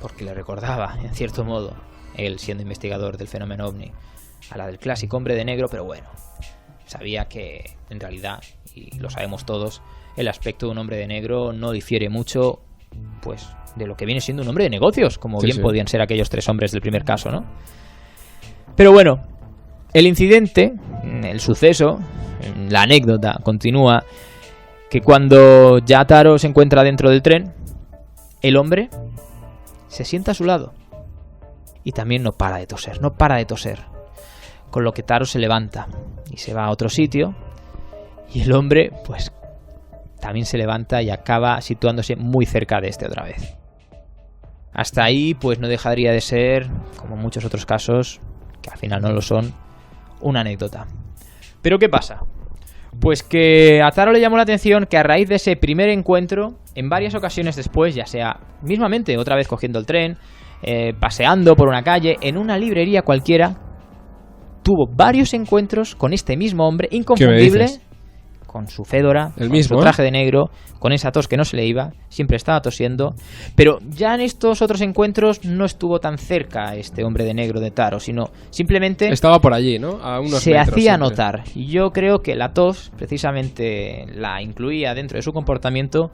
porque le recordaba, en cierto modo, él siendo investigador del fenómeno ovni, a la del clásico hombre de negro, pero bueno, sabía que en realidad, y lo sabemos todos, el aspecto de un hombre de negro no difiere mucho pues de lo que viene siendo un hombre de negocios, como bien podían ser aquellos 3 hombres del primer caso, ¿no? Pero bueno, el incidente, el suceso, la anécdota continúa que cuando ya Taro se encuentra dentro del tren, el hombre se sienta a su lado y también no para de toser, con lo que Taro se levanta y se va a otro sitio y el hombre pues también se levanta y acaba situándose muy cerca de este otra vez. Hasta ahí pues no dejaría de ser, como muchos otros casos, que al final no lo son, una anécdota. ¿Pero qué pasa? Pues que a Taro le llamó la atención que a raíz de ese primer encuentro, en varias ocasiones después, ya sea mismamente otra vez cogiendo el tren, paseando por una calle, en una librería cualquiera, tuvo varios encuentros con este mismo hombre inconfundible, con su fédora, su traje de negro, con esa tos que no se le iba, siempre estaba tosiendo, pero ya en estos otros encuentros no estuvo tan cerca este hombre de negro de Taro, sino simplemente estaba por allí, ¿no? A unos se metros hacía siempre notar. Y yo creo que la tos precisamente la incluía dentro de su comportamiento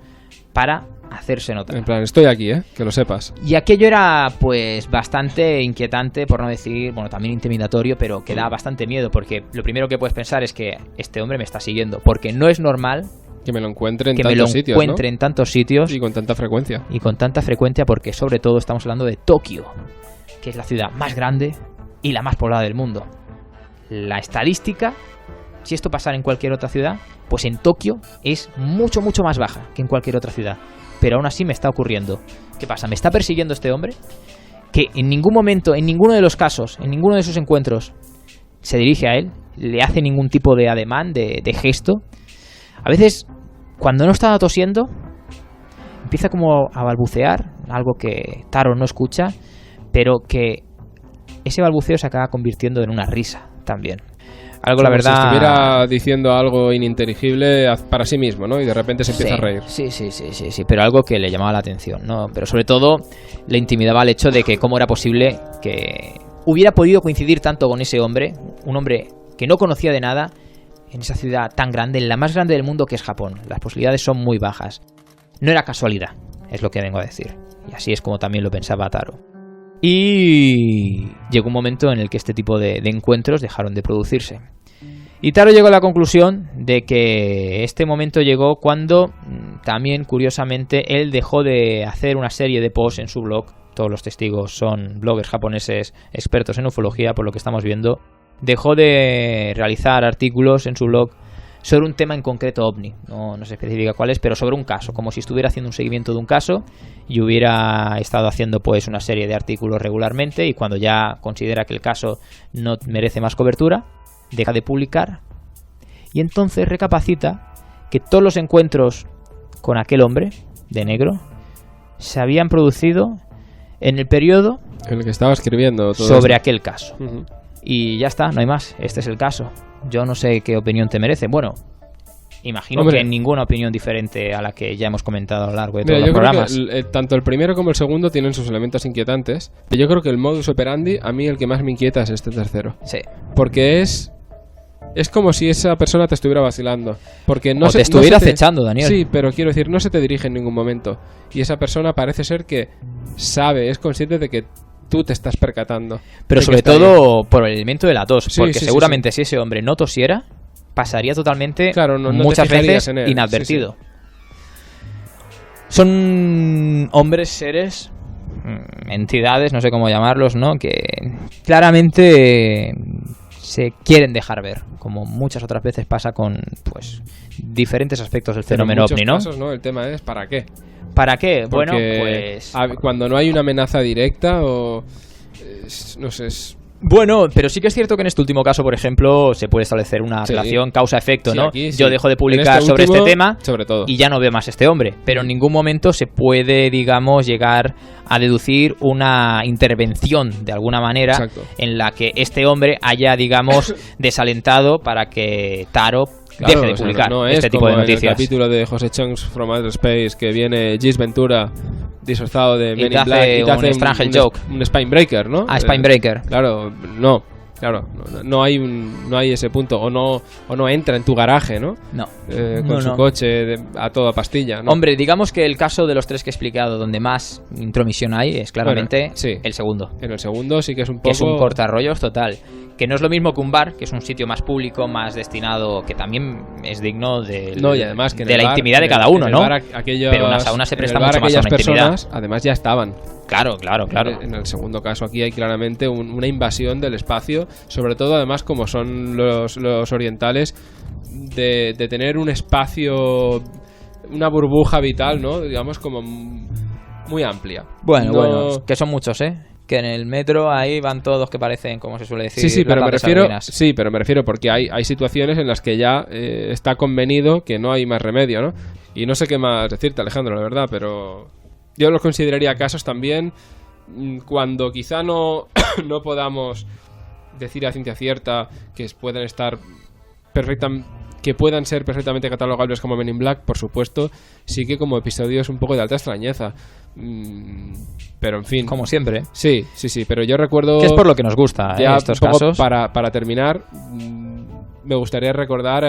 para hacerse notar. En plan, estoy aquí, que lo sepas. Y aquello era pues bastante inquietante, por no decir, bueno, también intimidatorio, pero que da bastante miedo, porque lo primero que puedes pensar es que este hombre me está siguiendo, porque no es normal que me lo encuentre en tantos sitios y con tanta frecuencia. Y con tanta frecuencia, porque sobre todo estamos hablando de Tokio, que es la ciudad más grande y la más poblada del mundo. La estadística, si esto pasara en cualquier otra ciudad, pues en Tokio es mucho, mucho más baja que en cualquier otra ciudad. Pero aún así me está ocurriendo. ¿Qué pasa? ¿Me está persiguiendo este hombre? Que en ningún momento, en ninguno de los casos, en ninguno de sus encuentros, se dirige a él, le hace ningún tipo de ademán, de gesto. A veces, cuando no está tosiendo, empieza como a balbucear, algo que Taro no escucha, pero que ese balbuceo se acaba convirtiendo en una risa también. Algo, la verdad, si estuviera diciendo algo ininteligible para sí mismo, ¿no? Y de repente se empieza a reír. Sí, pero algo que le llamaba la atención, ¿no? Pero sobre todo le intimidaba el hecho de que cómo era posible que hubiera podido coincidir tanto con ese hombre, un hombre que no conocía de nada, en esa ciudad tan grande, en la más grande del mundo que es Japón. Las posibilidades son muy bajas. No era casualidad, es lo que vengo a decir. Y así es como también lo pensaba Taro. Y llegó un momento en el que este tipo de encuentros dejaron de producirse. Y Taro llegó a la conclusión de que este momento llegó cuando también, curiosamente, él dejó de hacer una serie de posts en su blog. Todos los testigos son bloggers japoneses expertos en ufología, por lo que estamos viendo. Dejó de realizar artículos en su blog sobre un tema en concreto ovni, no se especifica cuál es, pero sobre un caso, como si estuviera haciendo un seguimiento de un caso y hubiera estado haciendo pues una serie de artículos regularmente, y cuando ya considera que el caso no merece más cobertura, deja de publicar y entonces recapacita que todos los encuentros con aquel hombre de negro se habían producido en el periodo en el que estaba escribiendo todo sobre aquel caso. Y ya está, no hay más. Este es el caso. Yo no sé qué opinión te merece. Bueno, imagino que ninguna opinión diferente a la que ya hemos comentado a lo largo de todos los programas. Creo que tanto el primero como el segundo tienen sus elementos inquietantes. Yo creo que el modus operandi, a mí el que más me inquieta es este tercero. Sí. Porque es como si esa persona te estuviera vacilando. Porque no te estuviera acechando, Daniel. Sí, pero quiero decir, no se te dirige en ningún momento. Y esa persona parece ser que sabe, es consciente de que tú te estás percatando. Pero sobre todo por el elemento de la tos. Porque seguramente si ese hombre no tosiera, pasaría totalmente muchas veces inadvertido. Son hombres, seres, entidades, no sé cómo llamarlos, ¿no? Que claramente se quieren dejar ver, como muchas otras veces pasa con pues diferentes aspectos del fenómeno ovni, ¿no? Casos, ¿no? El tema es ¿para qué? ¿Para qué? Porque bueno, pues cuando no hay una amenaza directa o no sé. Bueno, pero sí que es cierto que en este último caso, por ejemplo, se puede establecer una relación causa-efecto, ¿no? Aquí, yo dejo de publicar sobre este tema sobre todo, y ya no veo más a este hombre, pero en ningún momento se puede, digamos, llegar a deducir una intervención de alguna manera en la que este hombre haya, digamos, desalentado para que Taro deje de publicar este tipo de noticias. En el capítulo de José Chunks from Outer Space, que viene Gis Ventura disfrazado de Men in Black y te hace un Strange Joke, un Spinebreaker, ¿no? Spinebreaker. Claro, no. Claro, no hay ese punto, o no entra en tu garaje, ¿no? No. Con su coche a toda pastilla, ¿no? Hombre, digamos que el caso de los 3 que he explicado donde más intromisión hay es claramente el segundo. En el segundo sí que es un poco... Que es un cortarrollos total. Que no es lo mismo que un bar, que es un sitio más público, más destinado, que también es digno de la intimidad de cada uno, ¿no? Pero una sauna se presta mucho más a una intimidad. Además ya estaban. Claro. En el segundo caso aquí hay claramente una invasión del espacio, sobre todo además como son los orientales, de tener un espacio, una burbuja vital, ¿no? Digamos como muy amplia. Bueno, que son muchos, ¿eh? Que en el metro ahí van todos que parecen, como se suele decir, sí, pero me refiero porque hay situaciones en las que ya está convenido que no hay más remedio, ¿no? Y no sé qué más decirte, Alejandro, la verdad, pero yo los consideraría casos también cuando quizá no podamos decir a ciencia cierta que pueden ser perfectamente catalogables como Men in Black, por supuesto, sí que como episodios un poco de alta extrañeza. Pero en fin, como siempre. Sí, pero yo recuerdo que es por lo que nos gusta estos casos. Para terminar, me gustaría recordar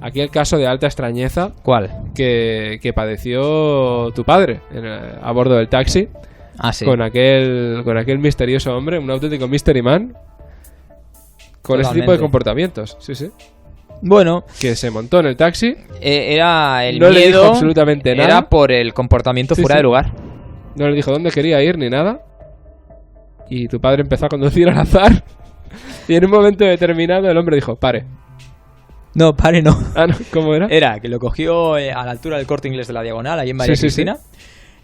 aquel caso de alta extrañeza. ¿Cuál? Que padeció tu padre a bordo del taxi. Sí. Con aquel misterioso hombre, un auténtico mystery man, con ese tipo de comportamientos. Sí. Bueno, que se montó en el taxi. Era el no miedo. Le dijo absolutamente nada. Era por el comportamiento fuera de lugar. No le dijo dónde quería ir ni nada. Y tu padre empezó a conducir al azar. Y en un momento determinado el hombre dijo, pare. No, pare no. No, ¿cómo era? Era que lo cogió a la altura del Corte Inglés de la Diagonal, ahí en María Cristina.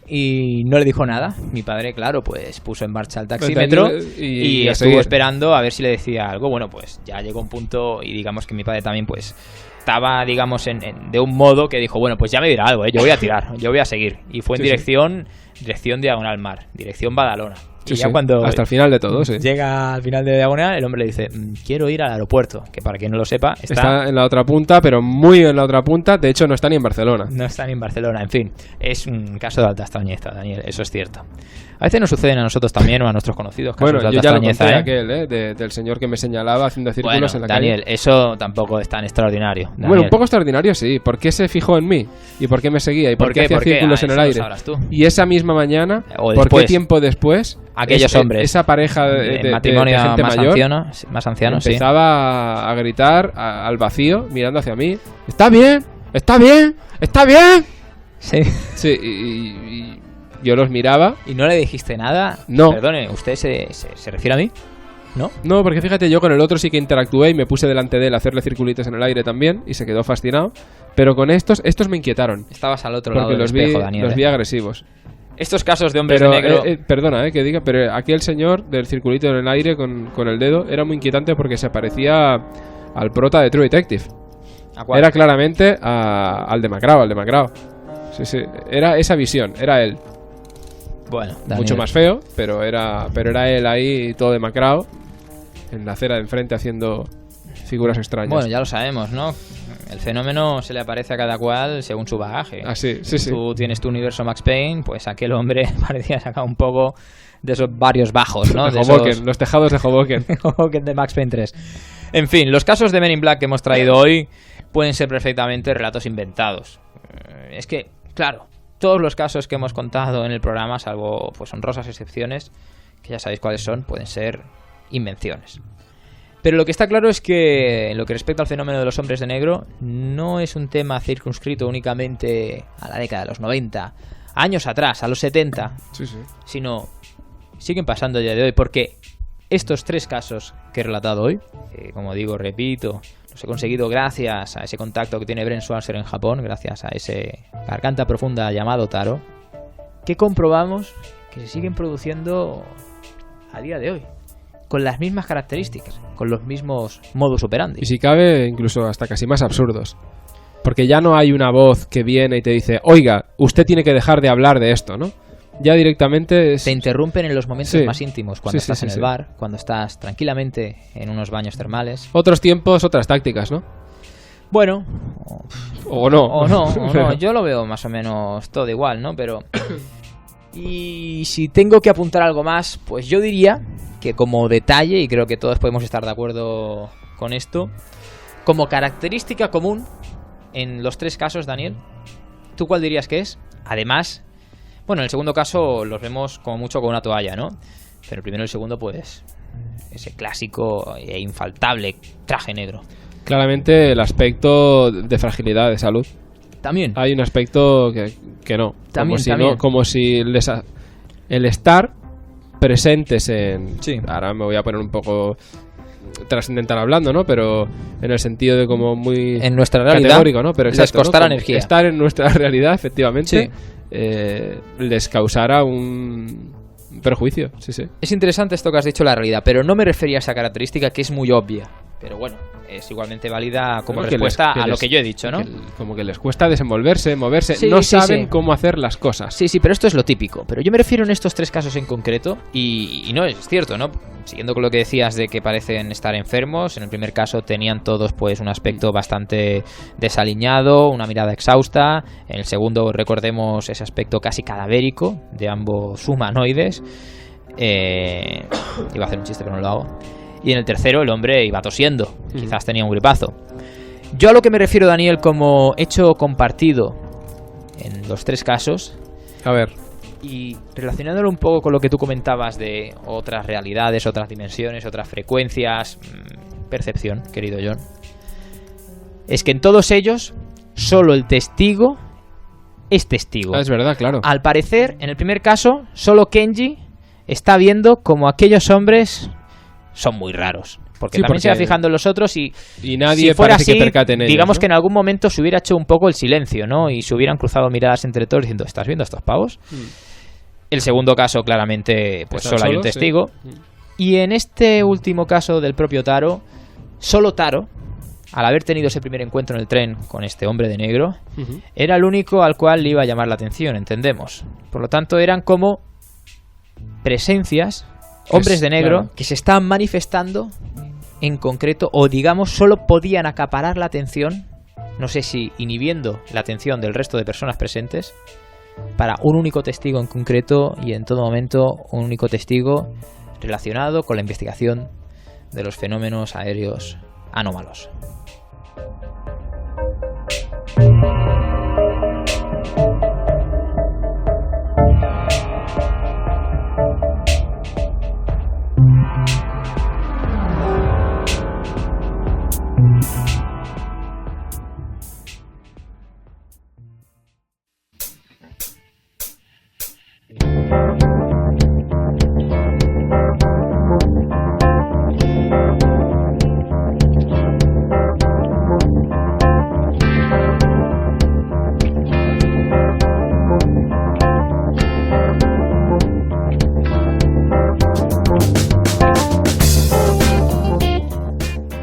Y no le dijo nada. Mi padre, claro, pues puso en marcha el taxímetro y estuvo esperando a ver si le decía algo. Bueno, pues ya llegó un punto y digamos que mi padre también pues estaba, digamos, de un modo que dijo, bueno, pues ya me dirá algo, yo voy a tirar, yo voy a seguir. Y fue en dirección Diagonal Mar, dirección Badalona. Y ya cuando hasta el final de todo, llega al final de Diagonal, el hombre le dice, quiero ir al aeropuerto, que para quien no lo sepa, está en la otra punta, pero muy en la otra punta. De hecho, no está ni en Barcelona. No está ni en Barcelona, en fin. Es un caso de alta extrañeza, Daniel, eso es cierto. A veces nos suceden a nosotros también o a nuestros conocidos casos de alta extrañeza. Bueno, yo ya lo conté del señor que me señalaba haciendo círculos en la Daniel, calle. Eso tampoco es tan extraordinario. Daniel. Bueno, un poco extraordinario sí. ¿Por qué se fijó en mí? ¿Y por qué me seguía? ¿Y por qué hacía círculos en el aire? Y esa misma mañana, ¿por qué tiempo después? Aquellos hombres. Esa pareja de matrimonio de gente más anciano, empezaba a gritar al vacío, mirando hacia mí. ¡Está bien! ¡Está bien! ¡Está bien! Sí. Sí, y yo los miraba. ¿Y no le dijiste nada? No. Perdone, ¿usted se refiere a mí? ¿No? No, porque fíjate, yo con el otro sí que interactué y me puse delante de él a hacerle circulitos en el aire también y se quedó fascinado. Pero con estos me inquietaron. Estabas al otro lado del espejo, Daniel. Los vi agresivos. Estos casos de hombres de negro... Perdona, que diga, pero aquel señor del circulito en el aire con el dedo era muy inquietante porque se parecía al prota de True Detective. ¿A cuál? Era claramente al de Macrao. Sí, era esa visión, era él. Bueno, Daniel. Mucho más feo, pero era él ahí todo demacrado en la acera de enfrente haciendo figuras extrañas. Bueno, ya lo sabemos, ¿no? El fenómeno se le aparece a cada cual según su bagaje. Sí. Tú tienes tu universo Max Payne, pues aquel hombre parecía sacar un poco de esos varios bajos, ¿no? Los tejados de Hoboken. Hoboken de Max Payne 3. En fin, los casos de Men in Black que hemos traído hoy pueden ser perfectamente relatos inventados. Es que, claro, todos los casos que hemos contado en el programa, salvo pues honrosas excepciones, que ya sabéis cuáles son, pueden ser invenciones. Pero lo que está claro es que, en lo que respecta al fenómeno de los hombres de negro, no es un tema circunscrito únicamente a la década de los 90, años atrás, a los 70, sino siguen pasando el día de hoy, porque estos 3 casos que he relatado hoy, como digo, repito, los he conseguido gracias a ese contacto que tiene Brent Swanser en Japón, gracias a ese garganta profunda llamado Taro, que comprobamos que se siguen produciendo a día de hoy, con las mismas características, con los mismos modus operandi. Y si cabe, incluso hasta casi más absurdos. Porque ya no hay una voz que viene y te dice, oiga, usted tiene que dejar de hablar de esto, ¿no? Ya directamente te interrumpen en los momentos más íntimos, cuando estás en el bar, cuando estás tranquilamente en unos baños termales. Otros tiempos, otras tácticas, ¿no? Bueno, o no. O no. Yo lo veo más o menos todo igual, ¿no? Pero... Y si tengo que apuntar algo más, pues yo diría que como detalle, y creo que todos podemos estar de acuerdo con esto, como característica común en los 3 casos, Daniel, ¿tú cuál dirías que es? Además, bueno, en el segundo caso los vemos como mucho con una toalla, ¿no? Pero el primero y el segundo, pues, ese clásico e infaltable traje negro. Claramente el aspecto de fragilidad, de salud. También. Hay un aspecto que no. También, como si el estar presentes en... Sí. Ahora me voy a poner un poco trascendental hablando, ¿no? Pero en el sentido de como muy... En nuestra realidad. Categórico, ¿no? Pero les costará energía. Estar en nuestra realidad, efectivamente, sí. Les causará un perjuicio, sí. Es interesante esto que has dicho, la realidad, pero no me refería a esa característica que es muy obvia. Pero bueno, es igualmente válida como respuesta a lo que yo he dicho, ¿no? Como que les cuesta desenvolverse, moverse, sí, no sí, saben cómo hacer las cosas. Sí, pero esto es lo típico. Pero yo me refiero en estos 3 casos en concreto, y no, es cierto, ¿no? Siguiendo con lo que decías de que parecen estar enfermos, en el primer caso tenían todos pues un aspecto bastante desaliñado, una mirada exhausta. En el segundo, recordemos ese aspecto casi cadavérico de ambos humanoides. Iba a hacer un chiste, pero no lo hago. Y en el tercero el hombre iba tosiendo, quizás tenía un gripazo. Yo a lo que me refiero, Daniel, como hecho compartido en los 3 casos, a ver, y relacionándolo un poco con lo que tú comentabas de otras realidades, otras dimensiones, otras frecuencias, percepción, querido John, es que en todos ellos solo el testigo es testigo. Es verdad, claro. Al parecer, en el primer caso, solo Kenji está viendo como aquellos hombres son muy raros. Porque también se va fijando en los otros y nadie si fuera parece así, que percate en ellos, digamos, ¿no? Que en algún momento se hubiera hecho un poco el silencio, ¿no? Y se hubieran cruzado miradas entre todos diciendo, ¿estás viendo a estos pavos? El segundo caso, claramente, pues solo hay un testigo. Sí. Y en este último caso del propio Taro, solo Taro, al haber tenido ese primer encuentro en el tren con este hombre de negro, era el único al cual le iba a llamar la atención, entendemos. Por lo tanto, eran como presencias, hombres de negro, claro, que se estaban manifestando en concreto, o digamos, solo podían acaparar la atención, no sé si inhibiendo la atención del resto de personas presentes, para un único testigo en concreto, y en todo momento un único testigo relacionado con la investigación de los fenómenos aéreos anómalos.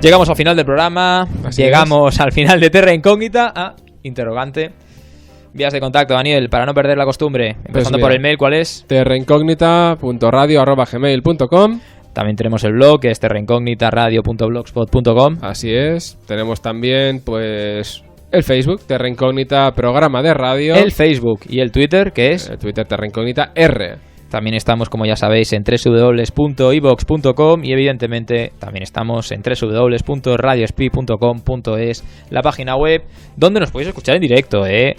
Llegamos al final del programa, llegamos al final de Terra Incógnita. Interrogante. Vías de contacto, Daniel, para no perder la costumbre. Empezando por el mail, ¿cuál es? terraincógnita.radio@gmail.com. También tenemos el blog, que es terraincógnitaradio.blogspot.com. Así es. Tenemos también, pues, el Facebook, Terra Incógnita Programa de Radio. El Facebook y el Twitter, que es... El Twitter Terra Incógnita R. También estamos, como ya sabéis, en www.ivox.com y evidentemente también estamos en www.radiospi.com.es, la página web donde nos podéis escuchar en directo, en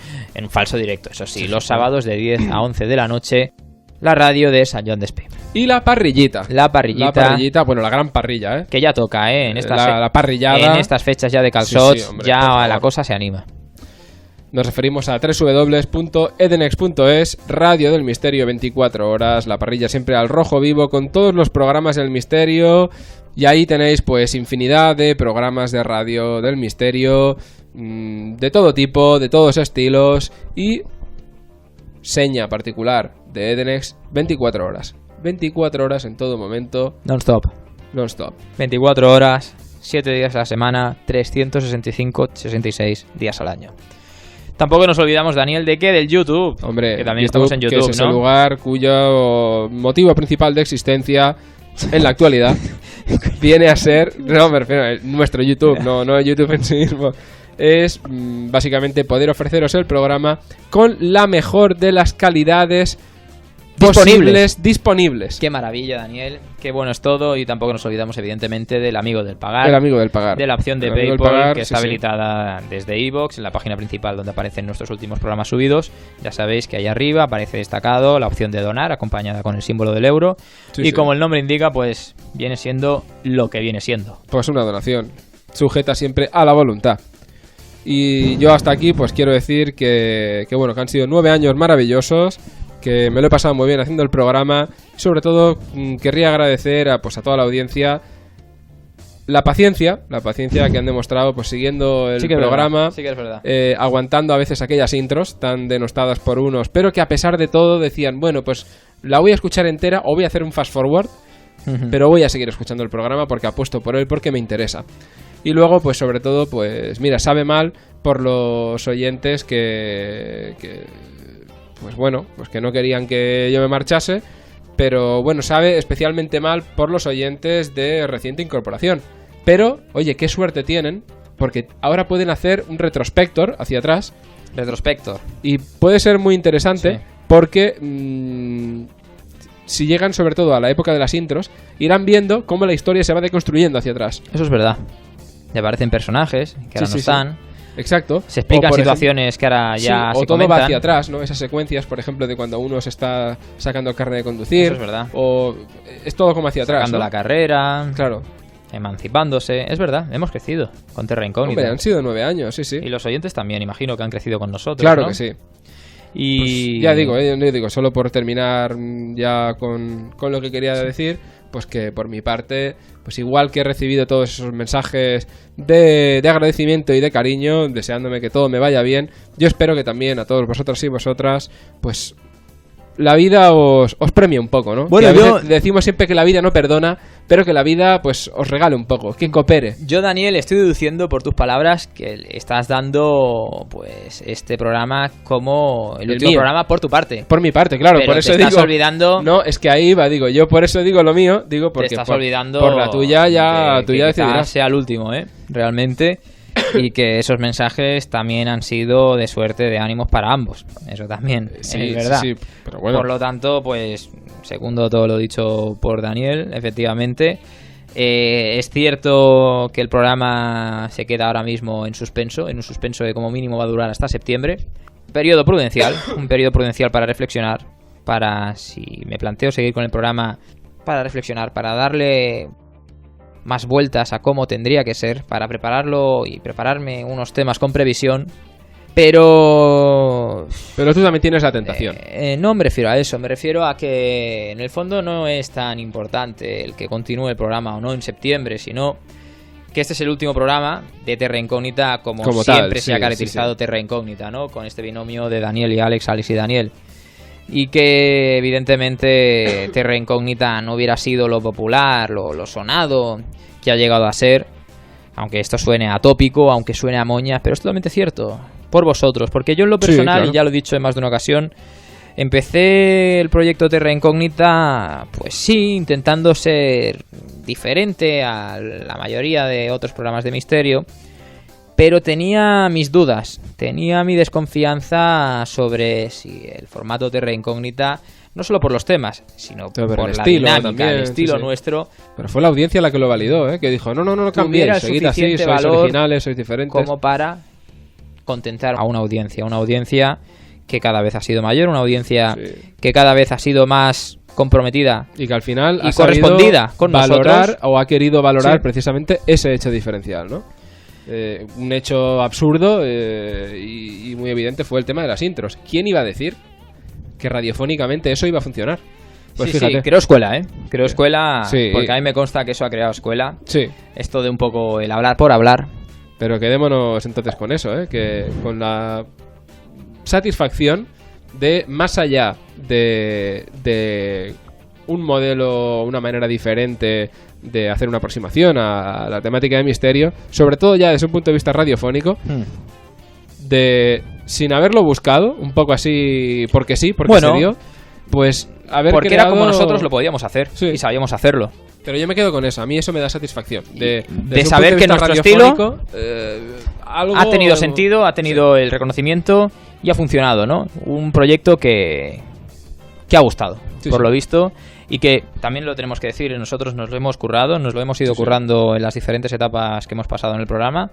falso directo, eso sí, los sábados de 10 a 11 de la noche, la radio de San Joan Despí. Y la parrillita. La parrillita, bueno, la gran parrilla, que ya toca, en estas la parrillada. En estas fechas ya de calzots, hombre, ya la cosa se anima. Nos referimos a www.edenex.es, Radio del Misterio 24 horas, la parrilla siempre al rojo vivo con todos los programas del misterio, y ahí tenéis pues infinidad de programas de radio del misterio, de todo tipo, de todos estilos, y seña particular de Edenex, 24 horas. 24 horas en todo momento. Non-stop. 24 horas, 7 días a la semana, 365-66 días al año. Tampoco nos olvidamos, Daniel, ¿de qué? Del YouTube. Hombre, que también estamos en YouTube, que es ese lugar cuyo motivo principal de existencia en la actualidad viene a ser... No, me refiero a nuestro YouTube, no YouTube en sí mismo. Es básicamente poder ofreceros el programa con la mejor de las calidades disponibles. Qué maravilla, Daniel. Qué bueno es todo. Y tampoco nos olvidamos, evidentemente, del amigo del pagar. El amigo del pagar. De la opción de PayPal, pagar, que está habilitada desde iVoox, en la página principal donde aparecen nuestros últimos programas subidos. Ya sabéis que ahí arriba aparece destacado la opción de donar, acompañada con el símbolo del euro. Como el nombre indica, pues viene siendo lo que viene siendo. Pues una donación, sujeta siempre a la voluntad. Y yo hasta aquí, pues quiero decir que bueno, que han sido 9 años maravillosos, que me lo he pasado muy bien haciendo el programa. Sobre todo querría agradecer a toda la audiencia la paciencia que han demostrado pues siguiendo el programa, sí que es verdad. Aguantando a veces aquellas intros tan denostadas por unos, pero que a pesar de todo decían, bueno, pues la voy a escuchar entera o voy a hacer un fast forward, pero voy a seguir escuchando el programa porque apuesto por él, porque me interesa. Y luego, pues sobre todo, pues mira, sabe mal por los oyentes que pues bueno, pues que no querían que yo me marchase, pero bueno, sabe especialmente mal por los oyentes de reciente incorporación. Pero, oye, qué suerte tienen, porque ahora pueden hacer un retrospector hacia atrás. Retrospector. Y puede ser muy interesante, porque si llegan sobre todo a la época de las intros, irán viendo cómo la historia se va deconstruyendo hacia atrás. Eso es verdad. Y aparecen personajes que ahora no están. Exacto. Se explican situaciones que ahora ya se o todo comentan. va hacia atrás, ¿no? Esas secuencias, por ejemplo, de cuando uno se está sacando el carnet de conducir. Eso es verdad. O es todo como hacia atrás, sacando la carrera. Claro. Emancipándose. Es verdad, hemos crecido con Terra Incógnita. Hombre, han sido 9 años, sí. Y los oyentes también, imagino que han crecido con nosotros, claro, ¿no? Que sí. Y pues ya digo, solo por terminar ya con lo que quería decir, pues que por mi parte, pues igual que he recibido todos esos mensajes de agradecimiento y de cariño, deseándome que todo me vaya bien, yo espero que también a todos vosotros y vosotras, pues la vida os premie un poco, ¿no? Bueno, decimos siempre que la vida no perdona, pero que la vida pues os regale un poco, que coopere. Yo, Daniel, estoy deduciendo por tus palabras que estás dando pues este programa como el último programa por tu parte. Por mi parte, claro, pero por eso te estás olvidando. No, es que ahí va, digo, yo por eso digo lo mío, digo porque te estás olvidando por la tuya ya tú ya decidirás. Sea el último, realmente. Y que esos mensajes también han sido de suerte, de ánimos para ambos. Eso también es verdad. Sí, pero bueno. Por lo tanto, pues, segundo todo lo dicho por Daniel, efectivamente. Es cierto que el programa se queda ahora mismo en un suspenso que como mínimo va a durar hasta septiembre. Un periodo prudencial para reflexionar, para, si me planteo seguir con el programa, para reflexionar, para darle más vueltas a cómo tendría que ser, para prepararlo y prepararme unos temas con previsión. Pero tú también tienes la tentación. No me refiero a eso, me refiero a que en el fondo no es tan importante el que continúe el programa o no en septiembre, sino que este es el último programa de Terra Incógnita como siempre se ha caracterizado Terra Incógnita, ¿no? Con este binomio de Daniel y Alex y Daniel. Y que evidentemente Terra Incógnita no hubiera sido lo popular, lo sonado que ha llegado a ser, aunque esto suene atópico, aunque suene a moñas, pero es totalmente cierto, por vosotros, porque yo en lo personal, claro, y ya lo he dicho en más de una ocasión, empecé el proyecto Terra Incógnita, pues sí, intentando ser diferente a la mayoría de otros programas de misterio, pero tenía mis dudas, tenía mi desconfianza sobre si el formato Terra Incógnita, no solo por los temas, sino por la estilo, dinámica, también, el estilo nuestro. Pero fue la audiencia la que lo validó, que dijo, no cambiéis, seguid así, sois originales, sois diferentes. Como para contentar a una audiencia que cada vez ha sido mayor, una audiencia que cada vez ha sido más comprometida y que al final ha correspondida con valorar nosotros, o ha querido valorar precisamente ese hecho diferencial, ¿no? Un hecho absurdo y muy evidente fue el tema de las intros. ¿Quién iba a decir que radiofónicamente eso iba a funcionar? Pues fíjate. Sí, creo escuela, creo escuela, porque a mí me consta que eso ha creado escuela. Sí. Esto de un poco el hablar por hablar. Pero quedémonos entonces con eso, que con la satisfacción de, más allá de un modelo, una manera diferente de hacer una aproximación a la temática de misterio, sobre todo ya desde un punto de vista radiofónico, de sin haberlo buscado, un poco así porque sí, porque se dio, pues haber porque creado... era como nosotros lo podíamos hacer y sabíamos hacerlo. Pero yo me quedo con eso, a mí eso me da satisfacción de saber que nuestro estilo algo... ha tenido sentido, ha tenido el reconocimiento y ha funcionado, ¿no? Un proyecto que que ha gustado, lo visto, y que también lo tenemos que decir, nosotros nos lo hemos currado, nos lo hemos ido currando en las diferentes etapas que hemos pasado en el programa,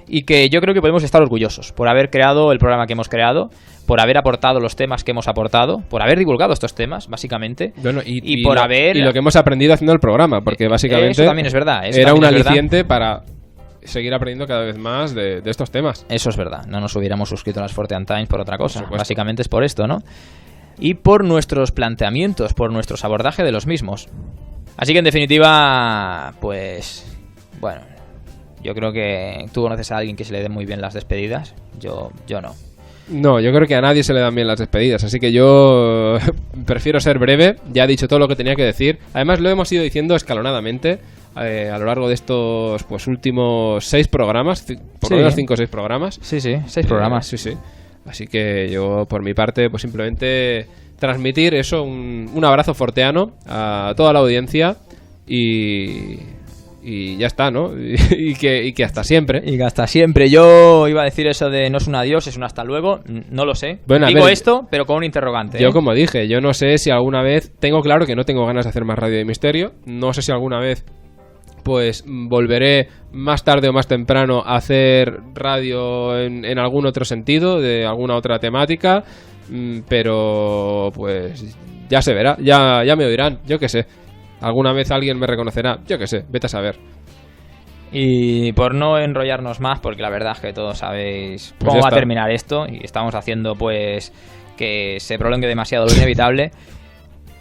y que yo creo que podemos estar orgullosos por haber creado el programa que hemos creado, por haber aportado los temas que hemos aportado, por haber divulgado estos temas, básicamente, y lo que hemos aprendido haciendo el programa, porque básicamente eso también es verdad, era un aliciente para seguir aprendiendo cada vez más de estos temas. Eso es verdad, no nos hubiéramos suscrito a las Fortean Times por otra cosa, básicamente es por esto, ¿no? Y por nuestros planteamientos, por nuestros abordajes de los mismos. Así que en definitiva, pues bueno, yo creo que tú conoces a alguien que se le den muy bien las despedidas, yo no. No, yo creo que a nadie se le dan bien las despedidas, así que yo prefiero ser breve, ya he dicho todo lo que tenía que decir. Además lo hemos ido diciendo escalonadamente a lo largo de estos últimos 6 programas, por lo menos 5 o 6 programas. Sí, 6 programas. Sí. Así que yo, por mi parte, pues simplemente transmitir eso, un abrazo forteano a toda la audiencia y ya está, ¿no? y que hasta siempre. Y que hasta siempre. Yo iba a decir eso de no es un adiós, es un hasta luego. No lo sé. Bueno, digo esto, pero con un interrogante. Yo, como dije, yo no sé si alguna vez... Tengo claro que no tengo ganas de hacer más Radio de Misterio. No sé si alguna vez pues volveré más tarde o más temprano a hacer radio en algún otro sentido, de alguna otra temática, pero pues ya se verá, ya me oirán, yo qué sé. Alguna vez alguien me reconocerá, yo qué sé, vete a saber. Y por no enrollarnos más, porque la verdad es que todos sabéis cómo va a terminar esto y estamos haciendo pues que se prolongue demasiado lo inevitable,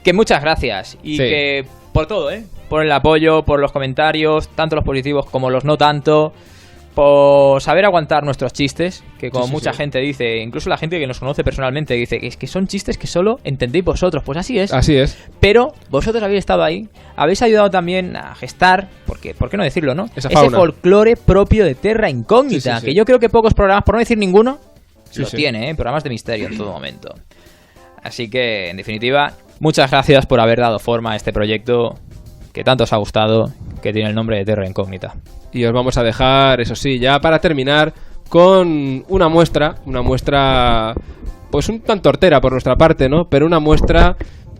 que muchas gracias y que por todo, por el apoyo, por los comentarios, tanto los positivos como los no tanto, por saber aguantar nuestros chistes, que como mucha gente dice, incluso la gente que nos conoce personalmente dice que es que son chistes que solo entendéis vosotros, pues así es. Así es. Pero vosotros habéis estado ahí, habéis ayudado también a gestar, porque ¿por qué no decirlo, no? Ese folclore propio de Terra Incógnita, que yo creo que pocos programas, por no decir ninguno, tiene, programas de misterio en todo momento. Así que, en definitiva, muchas gracias por haber dado forma a este proyecto que tanto os ha gustado, que tiene el nombre de Terra Incógnita. Y os vamos a dejar, eso sí, ya para terminar, con una muestra, pues un tanto hortera por nuestra parte, ¿no? Pero una muestra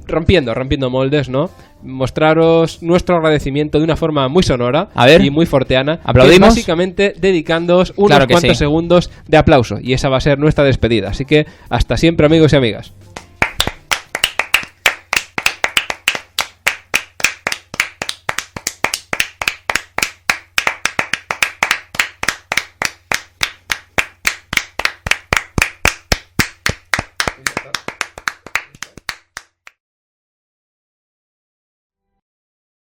rompiendo moldes, ¿no? Mostraros nuestro agradecimiento de una forma muy sonora y muy forteana. ¿Aplaudimos? Básicamente dedicándoos unos cuantos segundos de aplauso. Y esa va a ser nuestra despedida. Así que hasta siempre, amigos y amigas.